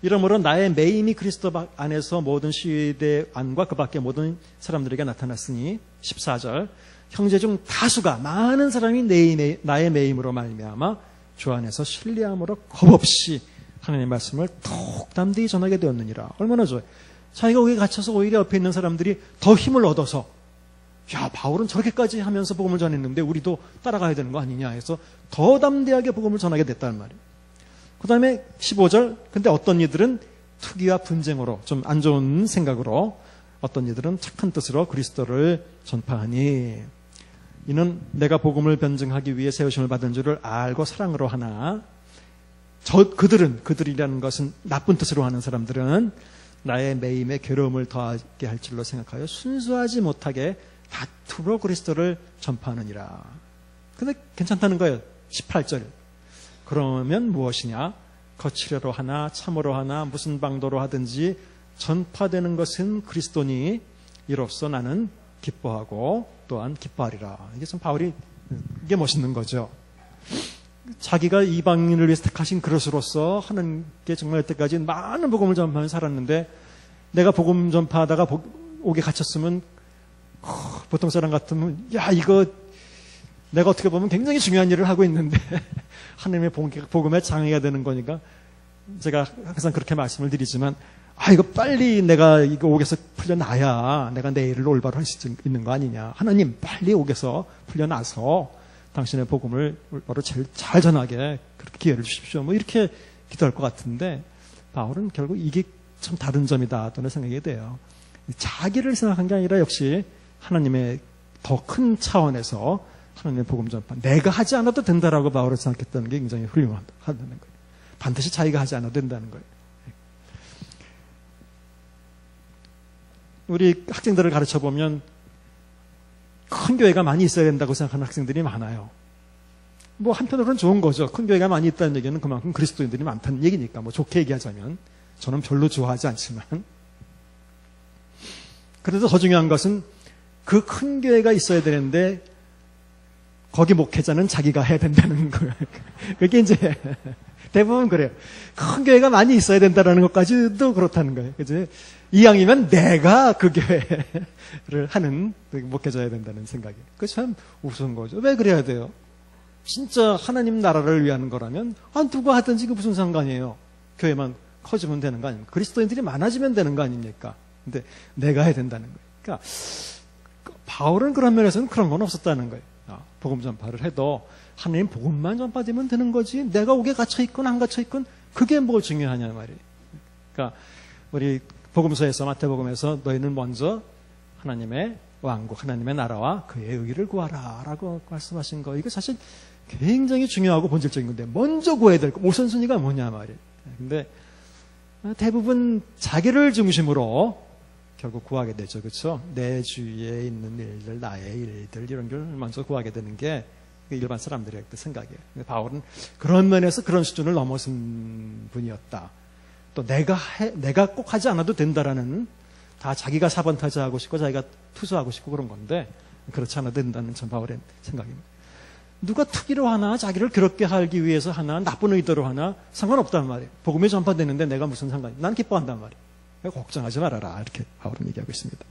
이러므로 나의 매임이 그리스도 안에서 모든 시대 안과 그 밖의 모든 사람들에게 나타났으니 14절 형제 중 다수가 많은 사람이 나의 매임으로 말미암아 주 안에서 신뢰함으로 겁없이 하나님의 말씀을 더욱 담대히 전하게 되었느니라. 얼마나 좋아요. 자기가 옥에 갇혀서 오히려 옆에 있는 사람들이 더 힘을 얻어서 야, 바울은 저렇게까지 하면서 복음을 전했는데 우리도 따라가야 되는 거 아니냐 해서 더 담대하게 복음을 전하게 됐다는 말이에요. 그 다음에 15절, 근데 어떤 이들은 투기와 분쟁으로 좀 안 좋은 생각으로 어떤 이들은 착한 뜻으로 그리스도를 전파하니 이는 내가 복음을 변증하기 위해 세우심을 받은 줄을 알고 사랑으로 하나 그들이라는 것은 나쁜 뜻으로 하는 사람들은 나의 매임에 괴로움을 더하게 할 줄로 생각하여 순수하지 못하게 다투로 그리스도를 전파하느니라. 근데 괜찮다는 거예요. 18절. 그러면 무엇이냐? 거칠어로 하나 참으로 하나 무슨 방도로 하든지 전파되는 것은 그리스도니 이로써 나는 기뻐하고 또한 기뻐하리라. 이게 참 바울이 이게 멋있는 거죠. 자기가 이방인을 위해서 택하신 그릇으로서 하나님께 정말 여태까지 많은 복음을 전파하며 살았는데 내가 복음 전파하다가 옥에 갇혔으면 보통 사람 같으면 야 이거 내가 어떻게 보면 굉장히 중요한 일을 하고 있는데 하나님의 복음에 장애가 되는 거니까 제가 항상 그렇게 말씀을 드리지만 이거 빨리 내가 이거 옥에서 풀려나야 내가 내 일을 올바로 할 수 있는 거 아니냐. 하나님 빨리 옥에서 풀려나서 당신의 복음을 올바로 제일 잘 전하게 그렇게 기회를 주십시오. 뭐 이렇게 기도할 것 같은데 바울은 결국 이게 참 다른 점이다 또는 생각이 돼요. 자기를 생각한 게 아니라 역시 하나님의 더 큰 차원에서 하나님의 복음 전파 내가 하지 않아도 된다라고 바울을 생각했다는 게 굉장히 훌륭하다는 거예요. 반드시 자기가 하지 않아도 된다는 거예요. 우리 학생들을 가르쳐 보면 큰 교회가 많이 있어야 된다고 생각하는 학생들이 많아요. 뭐 한편으로는 좋은 거죠. 큰 교회가 많이 있다는 얘기는 그만큼 그리스도인들이 많다는 얘기니까 뭐 좋게 얘기하자면 저는 별로 좋아하지 않지만 그래도 더 중요한 것은 그 큰 교회가 있어야 되는데 거기 목회자는 자기가 해야 된다는 거예요. 그게 이제 대부분 그래요. 큰 교회가 많이 있어야 된다는 것까지도 그렇다는 거예요. 그죠? 이왕이면 내가 그 교회를 하는 목회자여야 된다는 생각이. 그게 참 우스운 거죠. 왜 그래야 돼요? 진짜 하나님 나라를 위한 거라면 누가 하든지 그 무슨 상관이에요. 교회만 커지면 되는 거 아닙니까? 그리스도인들이 많아지면 되는 거 아닙니까? 근데 내가 해야 된다는 거예요. 그러니까 바울은 그런 면에서는 그런 건 없었다는 거예요. 복음 전파를 해도 하나님 복음만 전파되면 되는 거지 내가 옥에 갇혀있건 안 갇혀있건 그게 뭘 중요하냐 말이에요. 그러니까 우리 복음서에서 마태복음에서 너희는 먼저 하나님의 왕국 하나님의 나라와 그의 의를 구하라 라고 말씀하신 거 이거 사실 굉장히 중요하고 본질적인 건데 먼저 구해야 될 거 우선순위가 뭐냐 말이에요. 근데 대부분 자기를 중심으로 결국 구하게 되죠. 그렇죠? 내 주위에 있는 일들, 나의 일들 이런 걸 먼저 구하게 되는 게 일반 사람들의 생각이에요. 근데 바울은 그런 면에서 그런 수준을 넘어선 분이었다. 또 내가 꼭 하지 않아도 된다라는 다 자기가 사번타자하고 싶고 자기가 투수하고 싶고 그런 건데 그렇지 않아도 된다는 전 바울의 생각입니다. 누가 투기로 하나 자기를 괴롭게 하기 위해서 하나 나쁜 의도로 하나 상관없단 말이에요. 복음이 전파되는데 내가 무슨 상관이야. 난 기뻐한단 말이에요. 걱정하지 말아라 이렇게 바울은 얘기하고 있습니다.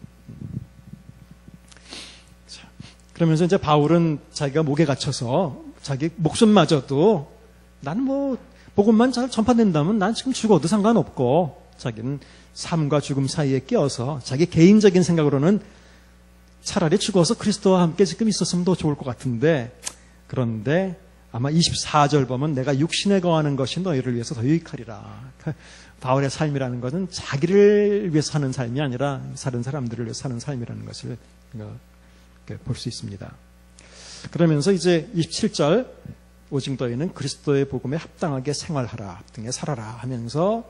자, 그러면서 이제 바울은 자기가 목에 갇혀서 자기 목숨마저도 나는 뭐 복음만 잘 전파된다면 난 지금 죽어도 상관없고 자기는 삶과 죽음 사이에 끼어서 자기 개인적인 생각으로는 차라리 죽어서 그리스도와 함께 지금 있었으면 더 좋을 것 같은데 그런데 아마 24절 보면 내가 육신에 거하는 것이 너희를 위해서 더 유익하리라. 바울의 삶이라는 것은 자기를 위해서 사는 삶이 아니라 다른 사람들을 위해서 사는 삶이라는 것을 볼 수 있습니다. 그러면서 이제 27절 오직 너희는 그리스도의 복음에 합당하게 생활하라, 합당하게 살아라 하면서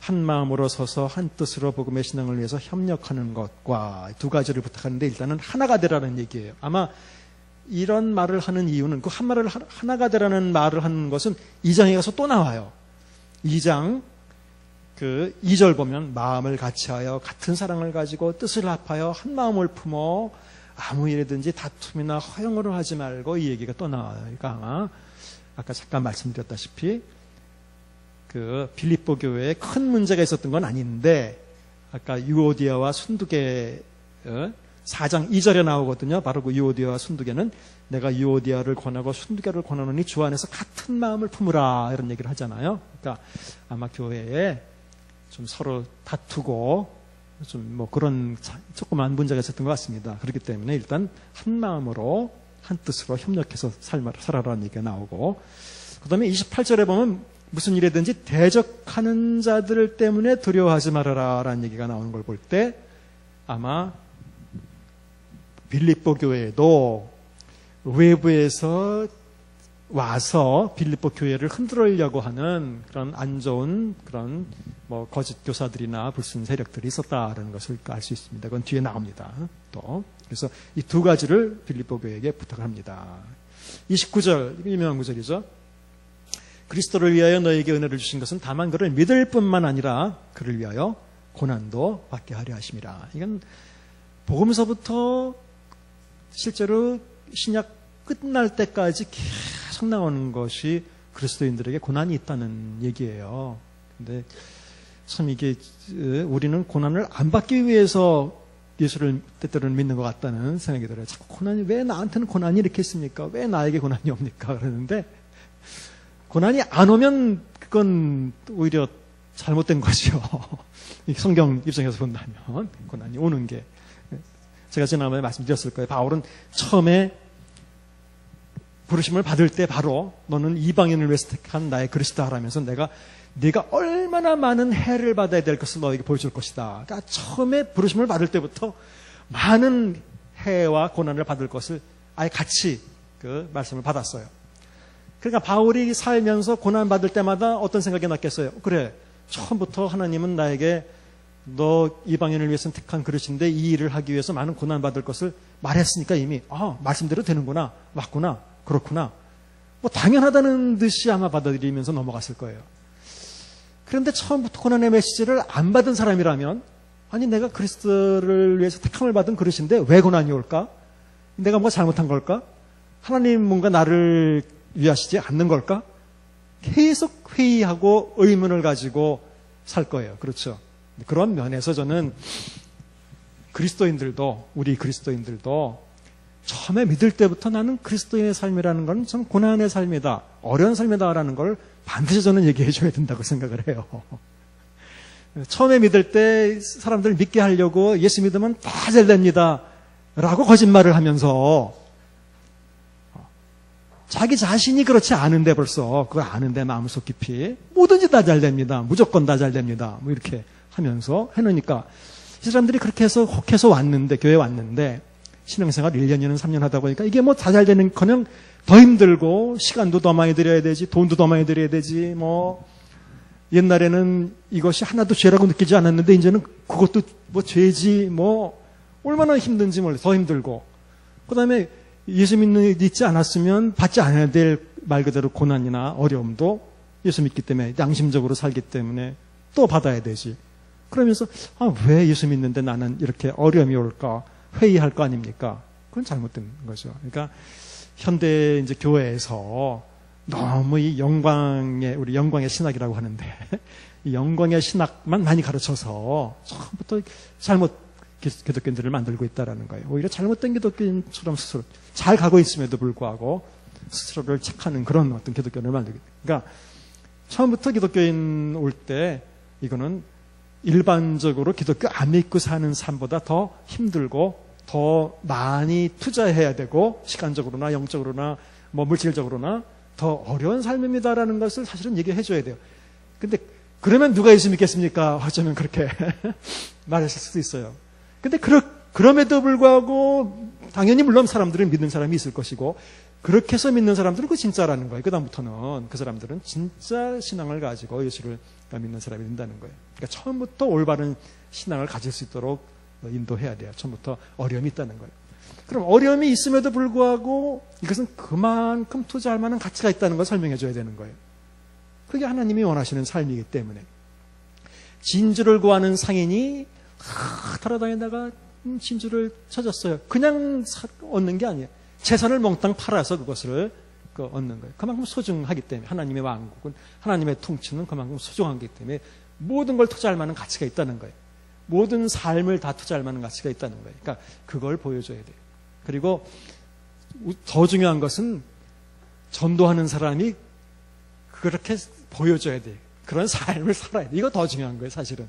한 마음으로 서서 한 뜻으로 복음의 신앙을 위해서 협력하는 것과 두 가지를 부탁하는데 일단은 하나가 되라는 얘기예요. 아마 이런 말을 하는 이유는 그 하나가 되라는 말을 하는 것은 2장에 가서 또 나와요. 2장 2절 보면 마음을 같이하여 같은 사랑을 가지고 뜻을 합하여 한 마음을 품어 아무 일이든지 다툼이나 허용으로 하지 말고 이 얘기가 또 나와요. 그러니까 아마 아까 잠깐 말씀드렸다시피 그 빌립보 교회에 큰 문제가 있었던 건 아닌데 아까 유오디아와 순두계 4장 2절에 나오거든요. 바로 그 유오디아와 순두계는 내가 유오디아를 권하고 순두계를 권하노니 주 안에서 같은 마음을 품으라 이런 얘기를 하잖아요. 그러니까 아마 교회에 좀 서로 다투고 좀 뭐 그런 조그만 문제가 있었던 것 같습니다. 그렇기 때문에 일단 한 마음으로 한 뜻으로 협력해서 살아라는 얘기가 나오고 그 다음에 28절에 보면 무슨 일이든지 대적하는 자들 때문에 두려워하지 말아라 라는 얘기가 나오는 걸 볼 때 아마 빌립보 교회도 외부에서 와서 빌립보 교회를 흔들으려고 하는 그런 안 좋은 그런 뭐 거짓 교사들이나 불순 세력들이 있었다라는 것을 알 수 있습니다. 그건 뒤에 나옵니다. 또 그래서 이 두 가지를 빌립보 교회에게 부탁합니다. 29절 유명한 구절이죠. 그리스도를 위하여 너에게 은혜를 주신 것은 다만 그를 믿을 뿐만 아니라 그를 위하여 고난도 받게 하려 하심이라. 이건 복음서부터 실제로 신약 끝날 때까지 계속 나오는 것이 그리스도인들에게 고난이 있다는 얘기예요. 근데 참 이게 우리는 고난을 안 받기 위해서 예수를 때때로는 믿는 것 같다는 생각이 들어요. 자꾸 고난이 왜 나한테는 고난이 이렇게 있습니까? 왜 나에게 고난이 옵니까? 그러는데 고난이 안 오면 그건 오히려 잘못된 거죠. 성경 입장에서 본다면 고난이 오는 게 제가 지난번에 말씀드렸을 거예요. 바울은 처음에 부르심을 받을 때 바로 너는 이방인을 위해서 택한 나의 그리스도라 하면서 네가 얼마나 많은 해를 받아야 될 것을 너에게 보여줄 것이다. 그러니까 처음에 부르심을 받을 때부터 많은 해와 고난을 받을 것을 아예 같이 그 말씀을 받았어요. 그러니까 바울이 살면서 고난 받을 때마다 어떤 생각이 났겠어요? 그래, 처음부터 하나님은 나에게 너 이방인을 위해서 택한 그릇인데 이 일을 하기 위해서 많은 고난 받을 것을 말했으니까 이미 말씀대로 되는구나, 맞구나, 그렇구나. 뭐 당연하다는 듯이 아마 받아들이면서 넘어갔을 거예요. 그런데 처음부터 고난의 메시지를 안 받은 사람이라면 아니 내가 그리스도를 위해서 택함을 받은 그릇인데 왜 고난이 올까? 내가 뭔가 잘못한 걸까? 하나님 뭔가 나를 위하시지 않는 걸까? 계속 회의하고 의문을 가지고 살 거예요. 그렇죠? 그런 면에서 저는 우리 그리스도인들도 처음에 믿을 때부터 나는 그리스도인의 삶이라는 건 참 고난의 삶이다, 어려운 삶이다라는 걸 반드시 저는 얘기해 줘야 된다고 생각을 해요. 처음에 믿을 때 사람들 믿게 하려고 예수 믿으면 다 잘 됩니다 라고 거짓말을 하면서 자기 자신이 그렇지 않은데 벌써 그걸 아는데 마음속 깊이 뭐든지 다 잘 됩니다, 무조건 다 잘 됩니다 뭐 이렇게 하면서 해놓으니까 이 사람들이 그렇게 해서 혹해서 교회 왔는데 신앙생활 1년, 2년, 3년 하다 보니까 이게 뭐 다 잘 되는 커녕 더 힘들고 시간도 더 많이 들여야 되지, 돈도 더 많이 들여야 되지, 뭐 옛날에는 이것이 하나도 죄라고 느끼지 않았는데 이제는 그것도 뭐 죄지, 뭐 얼마나 힘든지 몰라요. 더 힘들고 그 다음에 예수 믿지 않았으면 받지 않아야 될 말 그대로 고난이나 어려움도 예수 믿기 때문에 양심적으로 살기 때문에 또 받아야 되지. 그러면서 왜 예수 믿는데 나는 이렇게 어려움이 올까 회의할 거 아닙니까? 그건 잘못된 거죠. 그러니까 현대 이제 교회에서 너무 우리 영광의 신학이라고 하는데 이 영광의 신학만 많이 가르쳐서 처음부터 잘못 기독교인들을 만들고 있다라는 거예요. 오히려 잘못된 기독교인처럼 스스로 잘 가고 있음에도 불구하고 스스로를 착하는 그런 어떤 기독교인을 만들고 있다. 그러니까 처음부터 기독교인 올 때 이거는 일반적으로 기독교 안 믿고 사는 삶보다 더 힘들고 더 많이 투자해야 되고 시간적으로나 영적으로나 뭐 물질적으로나 더 어려운 삶입니다라는 것을 사실은 얘기해 줘야 돼요. 근데 그러면 누가 예수 믿겠습니까? 어쩌면 그렇게 말하실 수도 있어요. 근데 그럼에도 불구하고 당연히 물론 사람들은 믿는 사람이 있을 것이고 그렇게 해서 믿는 사람들은 그 진짜라는 거예요. 그다음부터는 그 사람들은 진짜 신앙을 가지고 예수를 믿는 사람이 된다는 거예요. 그러니까 처음부터 올바른 신앙을 가질 수 있도록 인도해야 돼요. 처음부터 어려움이 있다는 거예요. 그럼 어려움이 있음에도 불구하고 이것은 그만큼 투자할 만한 가치가 있다는 걸 설명해 줘야 되는 거예요. 그게 하나님이 원하시는 삶이기 때문에 진주를 구하는 상인이 돌아다니다가 큰 진주를 찾았어요. 그냥 얻는 게 아니에요. 재산을 몽땅 팔아서 그것을 얻는 거예요. 그만큼 소중하기 때문에 하나님의 왕국은, 하나님의 통치는 그만큼 소중하기 때문에 모든 걸 투자할 만한 가치가 있다는 거예요. 모든 삶을 다 투자할 만한 가치가 있다는 거예요. 그러니까 그걸 보여줘야 돼요. 그리고 더 중요한 것은 전도하는 사람이 그렇게 보여줘야 돼요. 그런 삶을 살아야 돼요. 이거 더 중요한 거예요, 사실은.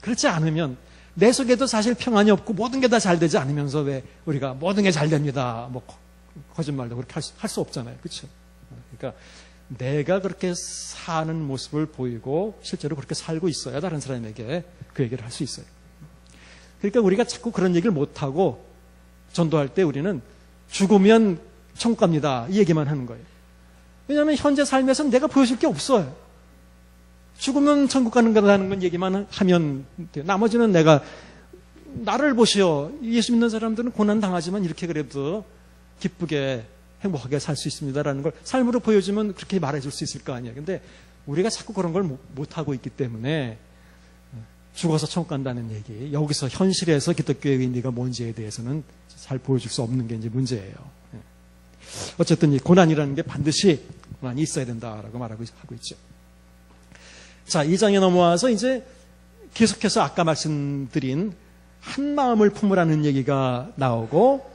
그렇지 않으면 내 속에도 사실 평안이 없고 모든 게 다 잘 되지 않으면서 왜 우리가 모든 게 잘 됩니다. 뭐 거짓말도 그렇게 할 수 없잖아요. 그렇죠? 그러니까 내가 그렇게 사는 모습을 보이고 실제로 그렇게 살고 있어야 다른 사람에게 그 얘기를 할 수 있어요. 그러니까 우리가 자꾸 그런 얘기를 못하고 전도할 때 우리는 죽으면 천국 갑니다. 이 얘기만 하는 거예요. 왜냐하면 현재 삶에서는 내가 보여줄 게 없어요. 죽으면 천국 가는 거라는 건 얘기만 하면 돼요. 나머지는 내가 나를 보시오. 예수 믿는 사람들은 고난 당하지만 이렇게 그래도 기쁘게 행복하게 살 수 있습니다라는 걸 삶으로 보여주면 그렇게 말해줄 수 있을 거 아니에요. 근데 우리가 자꾸 그런 걸 못하고 있기 때문에 죽어서 천국 간다는 얘기, 여기서 현실에서 기독교의 의미가 뭔지에 대해서는 잘 보여줄 수 없는 게 이제 문제예요. 어쨌든 이 고난이라는 게 반드시 고난이 있어야 된다라고 말하고 있죠. 자, 2장에 넘어와서 이제 계속해서 아까 말씀드린 한 마음을 품으라는 얘기가 나오고,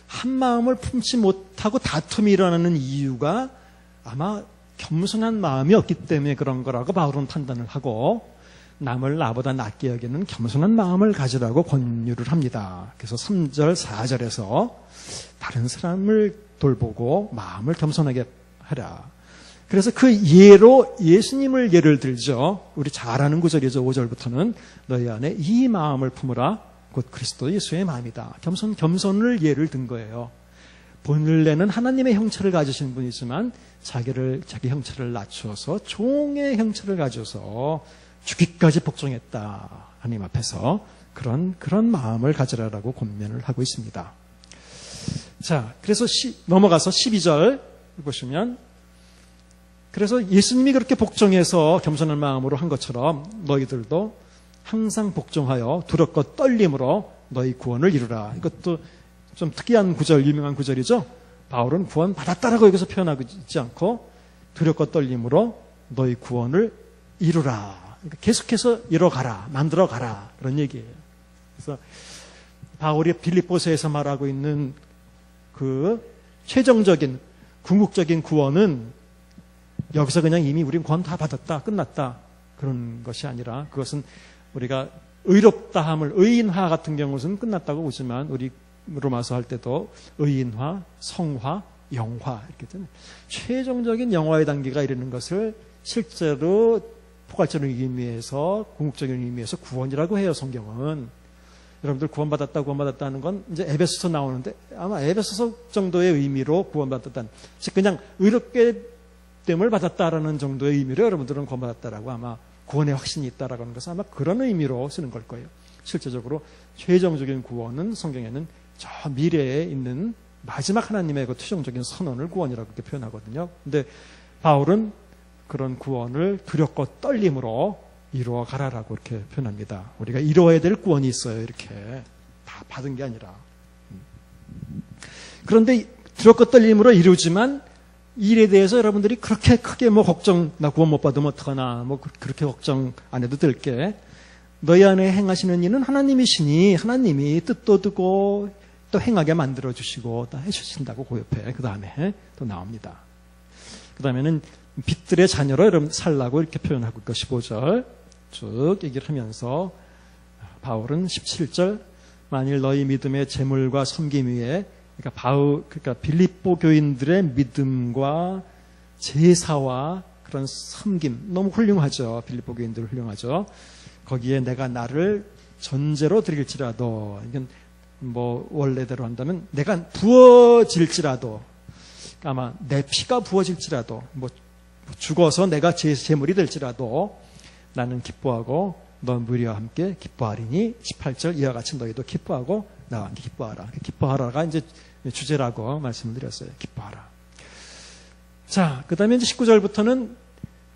한 마음을 품지 못하고 다툼이 일어나는 이유가 아마 겸손한 마음이 없기 때문에 그런 거라고 바울은 판단을 하고, 남을 나보다 낮게 여기는 겸손한 마음을 가지라고 권유를 합니다. 그래서 3절, 4절에서 다른 사람을 돌보고 마음을 겸손하게 하라. 그래서 그 예로 예수님을 예를 들죠. 우리 잘 아는 구절이죠. 5절부터는 너희 안에 이 마음을 품으라. 곧 그리스도 예수의 마음이다. 겸손을 예를 든 거예요. 본래는 하나님의 형체를 가지신 분이지만 자기 형체를 낮추어서 종의 형체를 가져서 죽기까지 복종했다. 하나님 앞에서 그런 마음을 가지라라고 권면을 하고 있습니다. 자, 그래서 넘어가서 12절 보시면, 그래서 예수님이 그렇게 복종해서 겸손한 마음으로 한 것처럼 너희들도 항상 복종하여 두렵고 떨림으로 너희 구원을 이루라. 이것도 좀 특이한 구절, 유명한 구절이죠. 바울은 구원 받았다라고 여기서 표현하고 있지 않고 두렵고 떨림으로 너희 구원을 이루라. 그러니까 계속해서 이뤄가라, 만들어가라, 그런 얘기예요. 그래서 바울이 빌립보서에서 말하고 있는 그 최종적인 궁극적인 구원은 여기서 그냥 이미 우린 구원 다 받았다, 끝났다, 그런 것이 아니라, 그것은 우리가 의롭다함을, 의인화 같은 경우는 끝났다고 보지만 우리 로마서 할 때도 의인화, 성화, 영화 이렇게 되는 최종적인 영화의 단계가 이르는 것을 실제로 포괄적인 의미에서, 궁극적인 의미에서 구원이라고 해요. 성경은. 여러분들 구원받았다 하는 건 이제 에베소서 나오는데 아마 에베소서 정도의 의미로 구원받았다는, 즉 그냥 의롭게 됨을 받았다라는 정도의 의미로 여러분들은 구원받았다라고, 아마 구원의 확신이 있다라고 하는 것은 아마 그런 의미로 쓰는 걸 거예요. 실제적으로 최종적인 구원은 성경에는 저 미래에 있는 마지막 하나님의 그 최종적인 선언을 구원이라고 이렇게 표현하거든요. 근데 바울은 그런 구원을 두렵고 떨림으로 이루어 가라라고 이렇게 표현합니다. 우리가 이루어야 될 구원이 있어요. 이렇게 다 받은 게 아니라. 그런데 두렵고 떨림으로 이루지만 일에 대해서 여러분들이 그렇게 크게 뭐 걱정, 나 구원 못 받으면 어떡하나, 뭐 그렇게 걱정 안 해도 될 게, 너희 안에 행하시는 이는 하나님이시니 하나님이 뜻도 두고 또 행하게 만들어 주시고 또 해주신다고 그 옆에 그 다음에 또 나옵니다. 그 다음에는 빛들의 자녀로 여러분 살라고 이렇게 표현하고 있고 15절 쭉 얘기를 하면서 바울은 17절 만일 너희 믿음의 재물과 섬김 위에, 그러니까 빌립보 교인들의 믿음과 제사와 그런 섬김 너무 훌륭하죠. 빌립보 교인들 훌륭하죠. 거기에 내가 나를 전제로 드릴지라도, 이건 뭐 원래대로 한다면 내가 부어질지라도, 아마 내 피가 부어질지라도, 뭐 죽어서 내가 제물이 될지라도 나는 기뻐하고 너 무리와 함께 기뻐하리니 18절 이와 같이 너희도 기뻐하고 나와 함께 기뻐하라. 기뻐하라가 이제 주제라고 말씀을 드렸어요. 기뻐하라. 자, 그 다음에 이제 19절부터는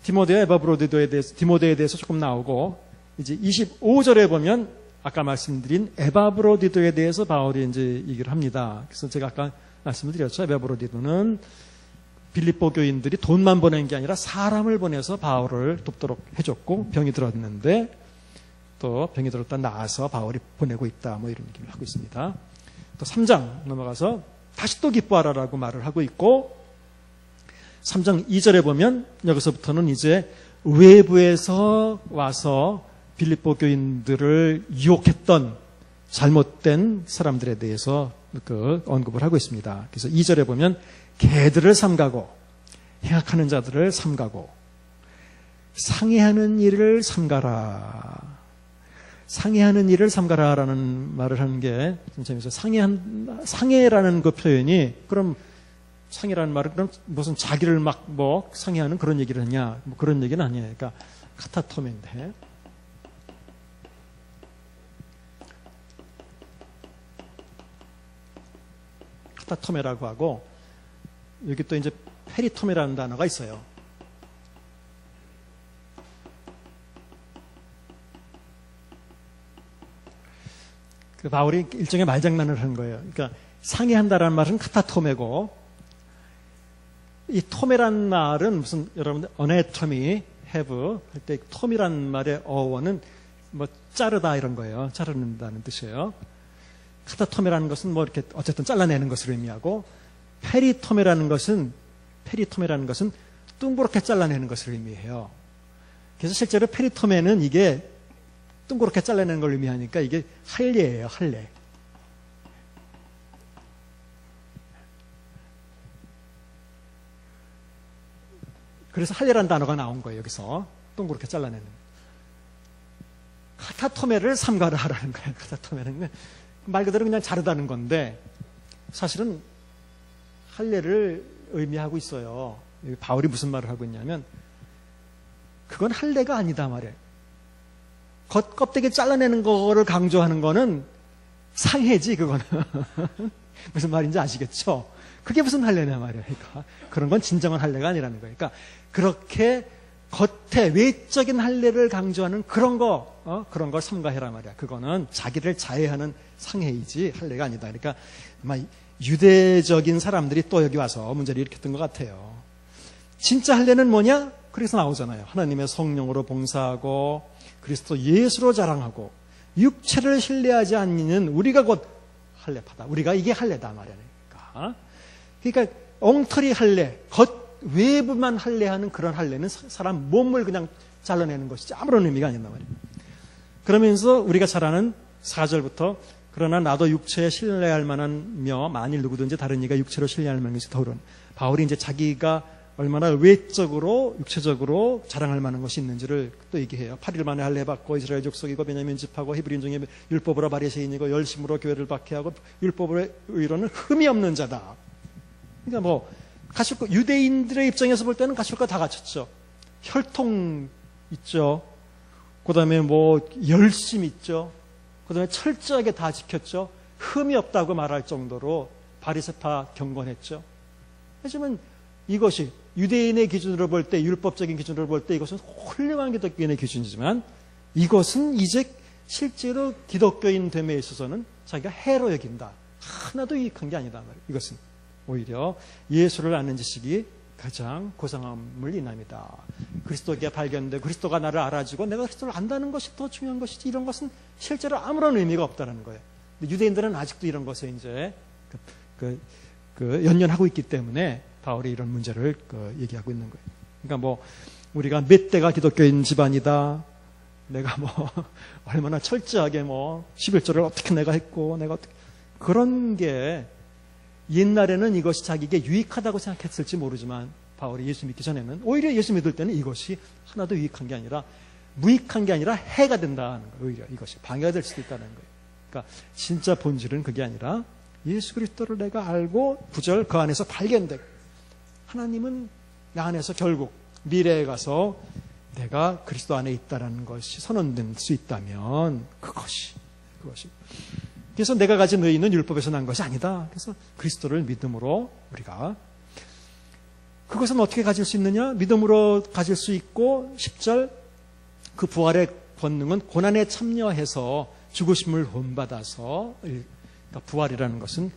디모데와 에바브로디도에 대해서, 디모데에 대해서 조금 나오고, 이제 25절에 보면 아까 말씀드린 에바브로디도에 대해서 바울이 이제 얘기를 합니다. 그래서 제가 아까 말씀을 드렸죠. 에바브로디도는 빌립보 교인들이 돈만 보낸 게 아니라 사람을 보내서 바울을 돕도록 해줬고, 병이 들었는데 또 병이 들었다 나아서 바울이 보내고 있다, 뭐 이런 얘기를 하고 있습니다. 또 3장 넘어가서 다시 또 기뻐하라라고 말을 하고 있고, 3장 2절에 보면 여기서부터는 이제 외부에서 와서 빌립보 교인들을 유혹했던 잘못된 사람들에 대해서 언급을 하고 있습니다. 그래서 2절에 보면 개들을 삼가고 행악하는 자들을 삼가고 상해하는 일을 삼가라. 상해하는 일을 삼가라라는 말을 하는 게 좀 재밌어요. 상해라는 그 표현이, 그럼 상해라는 말은 그럼 무슨 자기를 막 뭐 상해하는 그런 얘기를 하냐? 뭐 그런 얘기는 아니에요. 그러니까 카타토메인데, 카타토메라고 하고, 여기 또 이제 페리토메라는 단어가 있어요. 그 바울이 일종의 말장난을 한 거예요. 그러니까 상해한다라는 말은 카타토메고, 이 토메란 말은 무슨, 여러분들 어네토미, have 할 때 톰이란 말의 어원은 뭐 자르다 이런 거예요. 자르는다는 뜻이에요. 카타토메라는 것은 뭐 이렇게 어쨌든 잘라내는 것을 의미하고, 페리토메라는 것은 둥그렇게 잘라내는 것을 의미해요. 그래서 실제로 페리토메는 이게 둥그렇게 잘라내는 걸 의미하니까 이게 할례예요, 할례. 그래서 할례라는 단어가 나온 거예요, 여기서. 둥그렇게 잘라내는. 카타토메를 삼가라라는 거예요, 카타토메는. 말 그대로 그냥 자르다는 건데, 사실은 할례를 의미하고 있어요. 바울이 무슨 말을 하고 있냐면, 그건 할례가 아니다 말이에요. 겉껍데기 잘라내는 거를 강조하는 거는 상해지, 그거는. 무슨 말인지 아시겠죠? 그게 무슨 할례냐 말이에요. 그러니까 그런 건 진정한 할례가 아니라는 거예요. 그러니까 그렇게 겉에 외적인 할례를 강조하는 그런 걸 삼가해라 말이야. 그거는 자기를 자해하는 상해이지 할례가 아니다. 그러니까 아마 유대적인 사람들이 또 여기 와서 문제를 일으켰던 것 같아요. 진짜 할례는 뭐냐? 그래서 나오잖아요. 하나님의 성령으로 봉사하고 그리스도 예수로 자랑하고 육체를 신뢰하지 않는 우리가 곧 할례파다. 우리가 이게 할례다 말이야. 그러니까 엉터리 할례, 겉 외부만 할례하는 그런 할례는 사람 몸을 그냥 잘라내는 것이지 아무런 의미가 아닌단 말이에요. 그러면서 우리가 잘 아는 4절부터 그러나 나도 육체에 신뢰할 만한며 만일 누구든지 다른 이가 육체로 신뢰할 만한 것이 더러운. 바울이 이제 자기가 얼마나 외적으로 육체적으로 자랑할 만한 것이 있는지를 또 얘기해요. 8일 만에 할례받고 이스라엘 족속이고 베냐민 집하고 히브리인 중에 율법으로 바리새인이고 열심으로 교회를 박해하고 율법의 의로는 흠이 없는 자다. 그러니까 뭐 갖출 거, 유대인들의 입장에서 볼 때는 갖출 거 다 갖췄죠. 혈통 있죠. 그다음에 뭐 열심 있죠. 그다음에 철저하게 다 지켰죠. 흠이 없다고 말할 정도로 바리새파 경건했죠. 하지만 이것이 유대인의 기준으로 볼 때, 율법적인 기준으로 볼 때 이것은 훌륭한 기독교인의 기준이지만 이것은 이제 실제로 기독교인 됨에 있어서는 자기가 해로 여긴다. 하나도 유익한 게 아니다 말이에요. 이것은 오히려 예수를 아는 지식이 가장 고상함을 인합니다. 그리스도가 발견되고 그리스도가 나를 알아주고 내가 그리스도를 안다는 것이 더 중요한 것이지 이런 것은 실제로 아무런 의미가 없다는 거예요. 근데 유대인들은 아직도 이런 것에 이제 연연하고 있기 때문에 바울이 이런 문제를 얘기하고 있는 거예요. 그러니까 뭐 우리가 몇 대가 기독교인 집안이다. 내가 뭐 얼마나 철저하게 뭐 11조를 어떻게 내가 했고 내가 어떻게 그런 게 옛날에는 이것이 자기에게 유익하다고 생각했을지 모르지만 바울이 예수 믿기 전에는 오히려 예수 믿을 때는 이것이 하나도 유익한 게 아니라 무익한 게 아니라 해가 된다는 거예요. 오히려 이것이 방해가 될 수도 있다는 거예요. 그러니까 진짜 본질은 그게 아니라 예수 그리스도를 내가 알고 9절 그 안에서 발견되고 하나님은 나 안에서 결국 미래에 가서 내가 그리스도 안에 있다는 것이 선언될 수 있다면 그것이 그래서 내가 가진 의의는 율법에서 난 것이 아니다. 그래서 그리스도를 믿음으로 우리가 그것은 어떻게 가질 수 있느냐? 믿음으로 가질 수 있고 10절 그 부활의 권능은 고난에 참여해서 죽으심을 본받아서, 그러니까 부활이라는 것은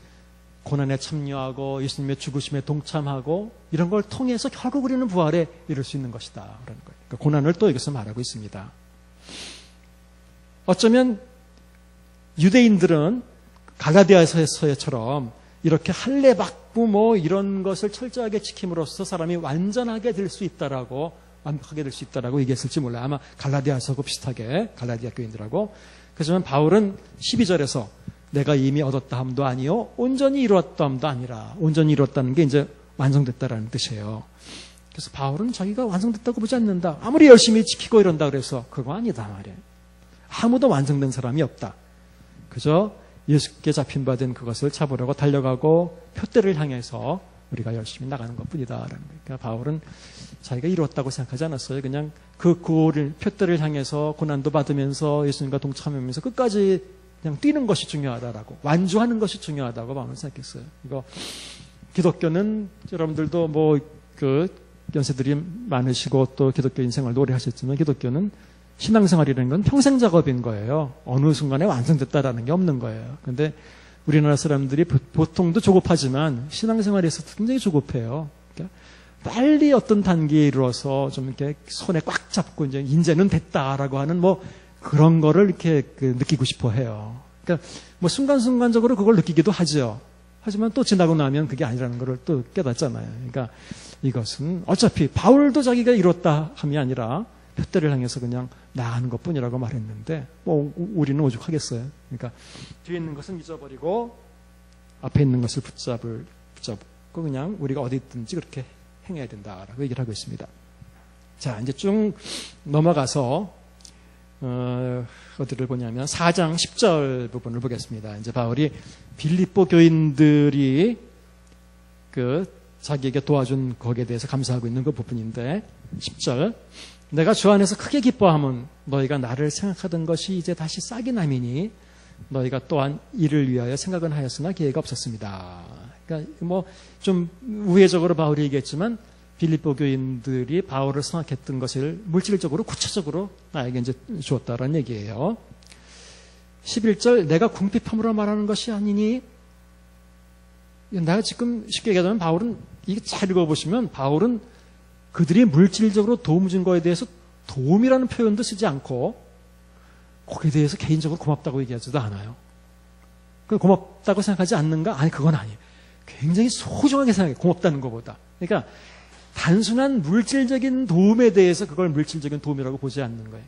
고난에 참여하고 예수님의 죽으심에 동참하고 이런 걸 통해서 결국 우리는 부활에 이룰 수 있는 것이다. 그런 거예요. 그러니까 고난을 또 여기서 말하고 있습니다. 어쩌면 유대인들은 갈라디아서에서처럼 이렇게 할례 받고 뭐 이런 것을 철저하게 지킴으로써 사람이 완전하게 될 수 있다라고, 완벽하게 될 수 있다라고 얘기했을지 몰라요. 아마 갈라디아서하고 비슷하게, 갈라디아 교인들하고. 그렇지만 바울은 12절에서 내가 이미 얻었다 함도 아니요 온전히 이루었다 함도 아니라, 온전히 이루었다는 게 이제 완성됐다라는 뜻이에요. 그래서 바울은 자기가 완성됐다고 보지 않는다. 아무리 열심히 지키고 이런다 그래서 그거 아니다 말이에요. 아무도 완성된 사람이 없다. 그저 예수께 잡힌 바 된 그것을 잡으려고 달려가고 표대를 향해서 우리가 열심히 나가는 것뿐이다라는 거예요. 그러니까 바울은 자기가 이루었다고 생각하지 않았어요. 그냥 그 고를 표대를 향해서 고난도 받으면서 예수님과 동참하면서 끝까지 그냥 뛰는 것이 중요하다라고, 완주하는 것이 중요하다고 바울은 생각했어요. 이거 기독교는 여러분들도 뭐 그 연세들이 많으시고 또 기독교 인생을 오래 하셨지만 기독교는 신앙생활이라는 건 평생 작업인 거예요. 어느 순간에 완성됐다라는 게 없는 거예요. 그런데 우리나라 사람들이 보통도 조급하지만 신앙생활에서 굉장히 조급해요. 그러니까 빨리 어떤 단계에 이르러서 좀 이렇게 손에 꽉 잡고 이제는 됐다라고 하는 뭐 그런 거를 이렇게 느끼고 싶어 해요. 그러니까 뭐 순간순간적으로 그걸 느끼기도 하죠. 하지만 또 지나고 나면 그게 아니라는 걸 또 깨닫잖아요. 그러니까 이것은 어차피 바울도 자기가 이뤘다 함이 아니라 표대를 향해서 그냥 나가는 것뿐이라고 말했는데 뭐 우리는 오죽하겠어요. 그러니까 뒤에 있는 것은 잊어버리고 앞에 있는 것을 붙잡고 그냥 우리가 어디 있든지 그렇게 행해야 된다라고 얘기를 하고 있습니다. 자, 이제 쭉 넘어가서 어디를 보냐면 4장 10절 부분을 보겠습니다. 이제 바울이 빌립보 교인들이 자기에게 도와준 거기에 대해서 감사하고 있는 그 부분인데 10절 내가 주 안에서 크게 기뻐함은 너희가 나를 생각하던 것이 이제 다시 싹이 남이니 너희가 또한 이를 위하여 생각은 하였으나 기회가 없었습니다. 그러니까 뭐 좀 우회적으로 바울이 얘기했지만 빌립보 교인들이 바울을 생각했던 것을 물질적으로 구체적으로 나에게 이제 주었다라는 얘기예요. 11절 내가 궁핍함으로 말하는 것이 아니니, 내가 지금 쉽게 얘기하자면 바울은 이게 잘 읽어보시면 바울은 그들이 물질적으로 도움 준 거에 대해서 도움이라는 표현도 쓰지 않고 거기에 대해서 개인적으로 고맙다고 얘기하지도 않아요. 고맙다고 생각하지 않는가? 아니, 그건 아니에요. 굉장히 소중하게 생각해요. 고맙다는 것보다. 그러니까 단순한 물질적인 도움에 대해서 그걸 물질적인 도움이라고 보지 않는 거예요.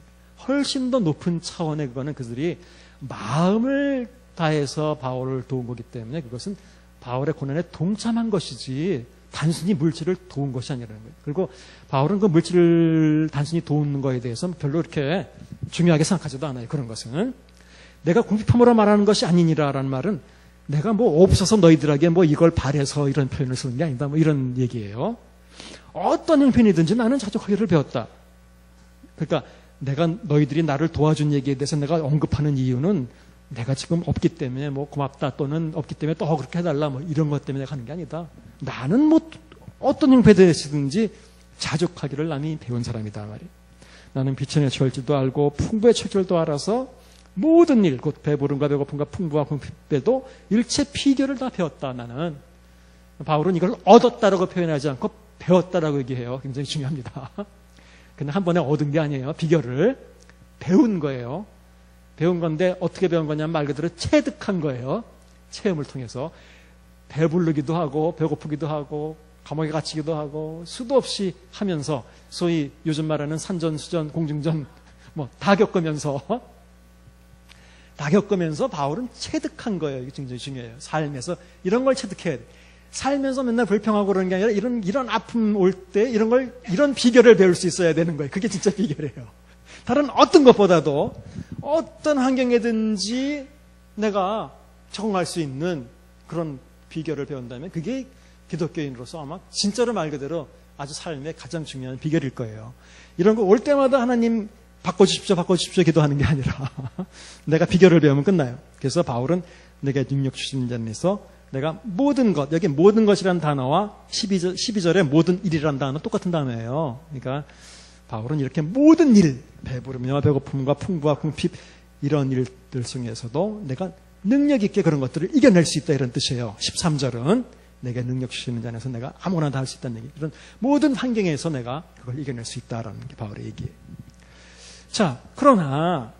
훨씬 더 높은 차원의 그거는 그들이 마음을 다해서 바울을 도운 거기 때문에 그것은 바울의 고난에 동참한 것이지 단순히 물질을 도운 것이 아니라는 거예요. 그리고 바울은 그 물질을 단순히 도우는 거에 대해서 별로 이렇게 중요하게 생각하지도 않아요. 그런 것은. 내가 궁핍함으로 말하는 것이 아니니라라는 말은 내가 뭐 없어서 너희들에게 뭐 이걸 바래서 이런 표현을 쓰는 게 아니다. 뭐 이런 얘기예요. 어떤 형편이든지 나는 자족하기를 배웠다. 그러니까 내가 너희들이 나를 도와준 얘기에 대해서 내가 언급하는 이유는 내가 지금 없기 때문에 뭐 고맙다 또는 없기 때문에 또 그렇게 해달라 뭐 이런 것 때문에 하는 게 아니다. 나는 뭐 어떤 형편이든지 자족하기를 남이 배운 사람이다 말이에요. 나는 비천의 처할지도 알고 풍부의 처결도 알아서 모든 일, 곧 배부름과 배고픔과 풍부와 궁핍에도 일체 비결을 다 배웠다. 나는. 바울은 이걸 얻었다라고 표현하지 않고 배웠다라고 얘기해요. 굉장히 중요합니다. 그냥 한 번에 얻은 게 아니에요. 비결을 배운 거예요. 배운 건데 어떻게 배운 거냐면 말 그대로 체득한 거예요. 체험을 통해서 배부르기도 하고 배고프기도 하고 감옥에 갇히기도 하고 수도 없이 하면서 소위 요즘 말하는 산전수전 공중전 뭐 다 겪으면서 바울은 체득한 거예요. 이게 굉장히 중요해요. 삶에서 이런 걸 체득해야 돼. 살면서 맨날 불평하고 그러는 게 아니라 이런 아픔 올 때 이런 비결을 배울 수 있어야 되는 거예요. 그게 진짜 비결이에요. 다른 어떤 것보다도 어떤 환경에든지 내가 적응할 수 있는 그런 비결을 배운다면 그게 기독교인으로서 아마 진짜로 말 그대로 아주 삶의 가장 중요한 비결일 거예요. 이런 거 올 때마다 하나님 바꿔주십시오 기도하는 게 아니라 내가 비결을 배우면 끝나요. 그래서 바울은 내가 능력 주신 자에서 내가 모든 것, 여기 모든 것이라는 단어와 12절에 모든 일이라는 단어 똑같은 단어예요. 그러니까 바울은 이렇게 모든 일, 배부름과 배고픔과 풍부와 궁핍 이런 일들 중에서도 내가 능력 있게 그런 것들을 이겨낼 수 있다, 이런 뜻이에요. 13절은 내게 능력 주시는 자 안에서 내가 아무거나 다 할 수 있다는 얘기. 이런 모든 환경에서 내가 그걸 이겨낼 수 있다라는 게 바울의 얘기예요. 자, 그러나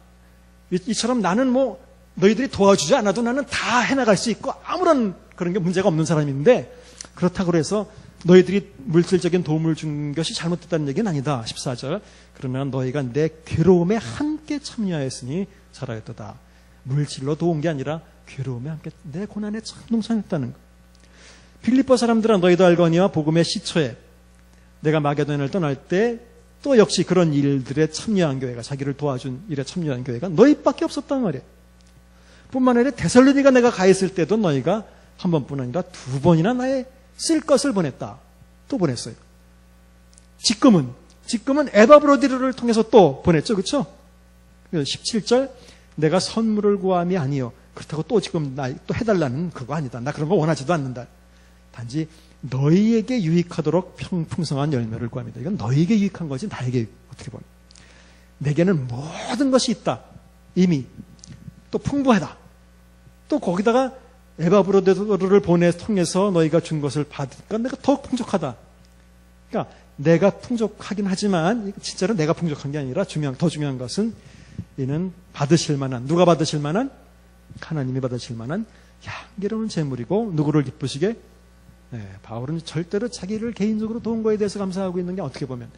이처럼 나는 뭐 너희들이 도와주지 않아도 나는 다 해나갈 수 있고 아무런 그런 게 문제가 없는 사람인데, 그렇다고 해서 너희들이 물질적인 도움을 준 것이 잘못됐다는 얘기는 아니다. 14절. 그러면 너희가 내 괴로움에 함께 참여하였으니 잘하였도다. 물질로 도운 게 아니라 괴로움에 함께 내 고난에 동참했다는 것. 빌립보 사람들은 너희도 알거니와 복음의 시초에 내가 마게도냐를 떠날 때 또 역시 그런 일들에 참여한 교회가, 자기를 도와준 일에 참여한 교회가 너희밖에 없었단 말이에요. 뿐만 아니라 데살로니가 내가 가 있을 때도 너희가 한 번뿐 아니라 두 번이나 나의 쓸 것을 보냈다. 또 보냈어요. 지금은 에바브로디르를 통해서 또 보냈죠. 그렇죠? 17절 내가 선물을 구함이 아니요. 그렇다고 또 지금 나 또 해달라는 그거 아니다. 나 그런 거 원하지도 않는다. 단지 너희에게 유익하도록 풍성한 열매를 구합니다. 이건 너희에게 유익한 거지 나에게 어떻게 보면. 내게는 모든 것이 있다. 이미. 또 풍부하다. 또 거기다가 에바브로디르를 통해서 너희가 준 것을 받으니까 내가 더 풍족하다. 그러니까 내가 풍족하긴 하지만 진짜로 내가 풍족한 게 아니라 더 중요한 것은 이는 받으실 만한, 누가 받으실 만한? 하나님이 받으실 만한 향기로운 제물이고 누구를 기쁘시게? 바울은 절대로 자기를 개인적으로 도운 거에 대해서 감사하고 있는 게 어떻게 보면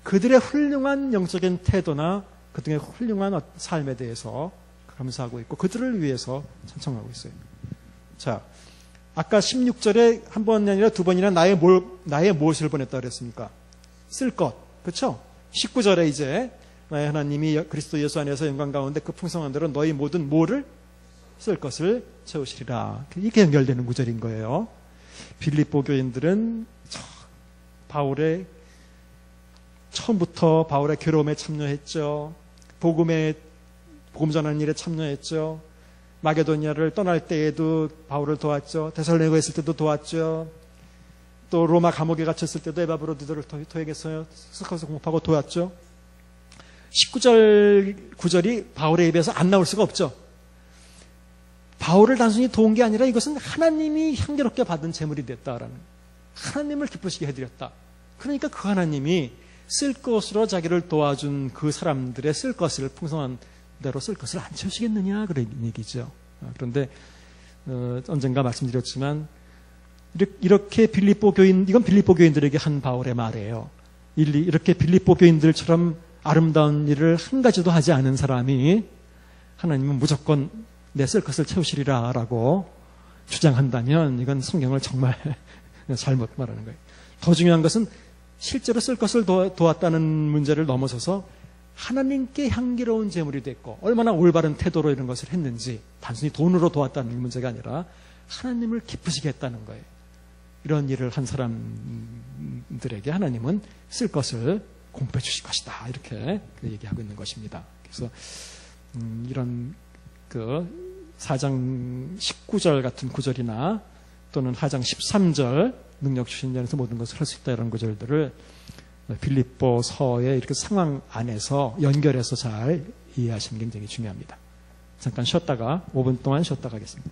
그들의 훌륭한 영적인 태도나 그들의 훌륭한 삶에 대해서 감사하고 있고 그들을 위해서 찬송하고 있어요. 자, 아까 16절에 한 번이 아니라 두 번이나 나의 무엇을 보냈다 그랬습니까? 쓸 것. 그렇죠? 19절에 이제 나의 하나님이 그리스도 예수 안에서 영광 가운데 그 풍성한 대로 너희 모든 뭐를? 쓸 것을 채우시리라. 이게 연결되는 구절인 거예요. 빌립보 교인들은 처음부터 바울의 괴로움에 참여했죠. 복음 전하는 일에 참여했죠. 마게도니아를 떠날 때에도 바울을 도왔죠. 데살로니가에 있을 때도 도왔죠. 또 로마 감옥에 갇혔을 때도 에바브로디르를 토역에서 스카서 공급하고 도왔죠. 19절 9절이 바울의 입에서 안 나올 수가 없죠. 바울을 단순히 도운 게 아니라 이것은 하나님이 향기롭게 받은 제물이 됐다라는, 하나님을 기쁘시게 해드렸다. 그러니까 그 하나님이 쓸 것으로 자기를 도와준 그 사람들의 쓸 것을, 풍성한 대로 쓸 것을 안 채우시겠느냐 그런 얘기죠. 그런데 언젠가 말씀드렸지만 이렇게 이건 빌립보 교인들에게 한 바울의 말이에요. 이렇게 빌립보 교인들처럼 아름다운 일을 한 가지도 하지 않은 사람이 하나님은 무조건 내 쓸 것을 채우시리라 라고 주장한다면 이건 성경을 정말 잘못 말하는 거예요. 더 중요한 것은 실제로 쓸 것을 도왔다는 문제를 넘어서서 하나님께 향기로운 제물이 됐고 얼마나 올바른 태도로 이런 것을 했는지, 단순히 돈으로 도왔다는 문제가 아니라 하나님을 기쁘시게 했다는 거예요. 이런 일을 한 사람들에게 하나님은 쓸 것을 공급해 주실 것이다, 이렇게 얘기하고 있는 것입니다. 그래서 이런 4장 19절 같은 구절이나 또는 4장 13절 능력 주신 자에서 모든 것을 할 수 있다, 이런 구절들을 빌립보서의 이렇게 상황 안에서 연결해서 잘 이해하시는 게 굉장히 중요합니다. 잠깐 쉬었다가 5분 동안 쉬었다 가겠습니다.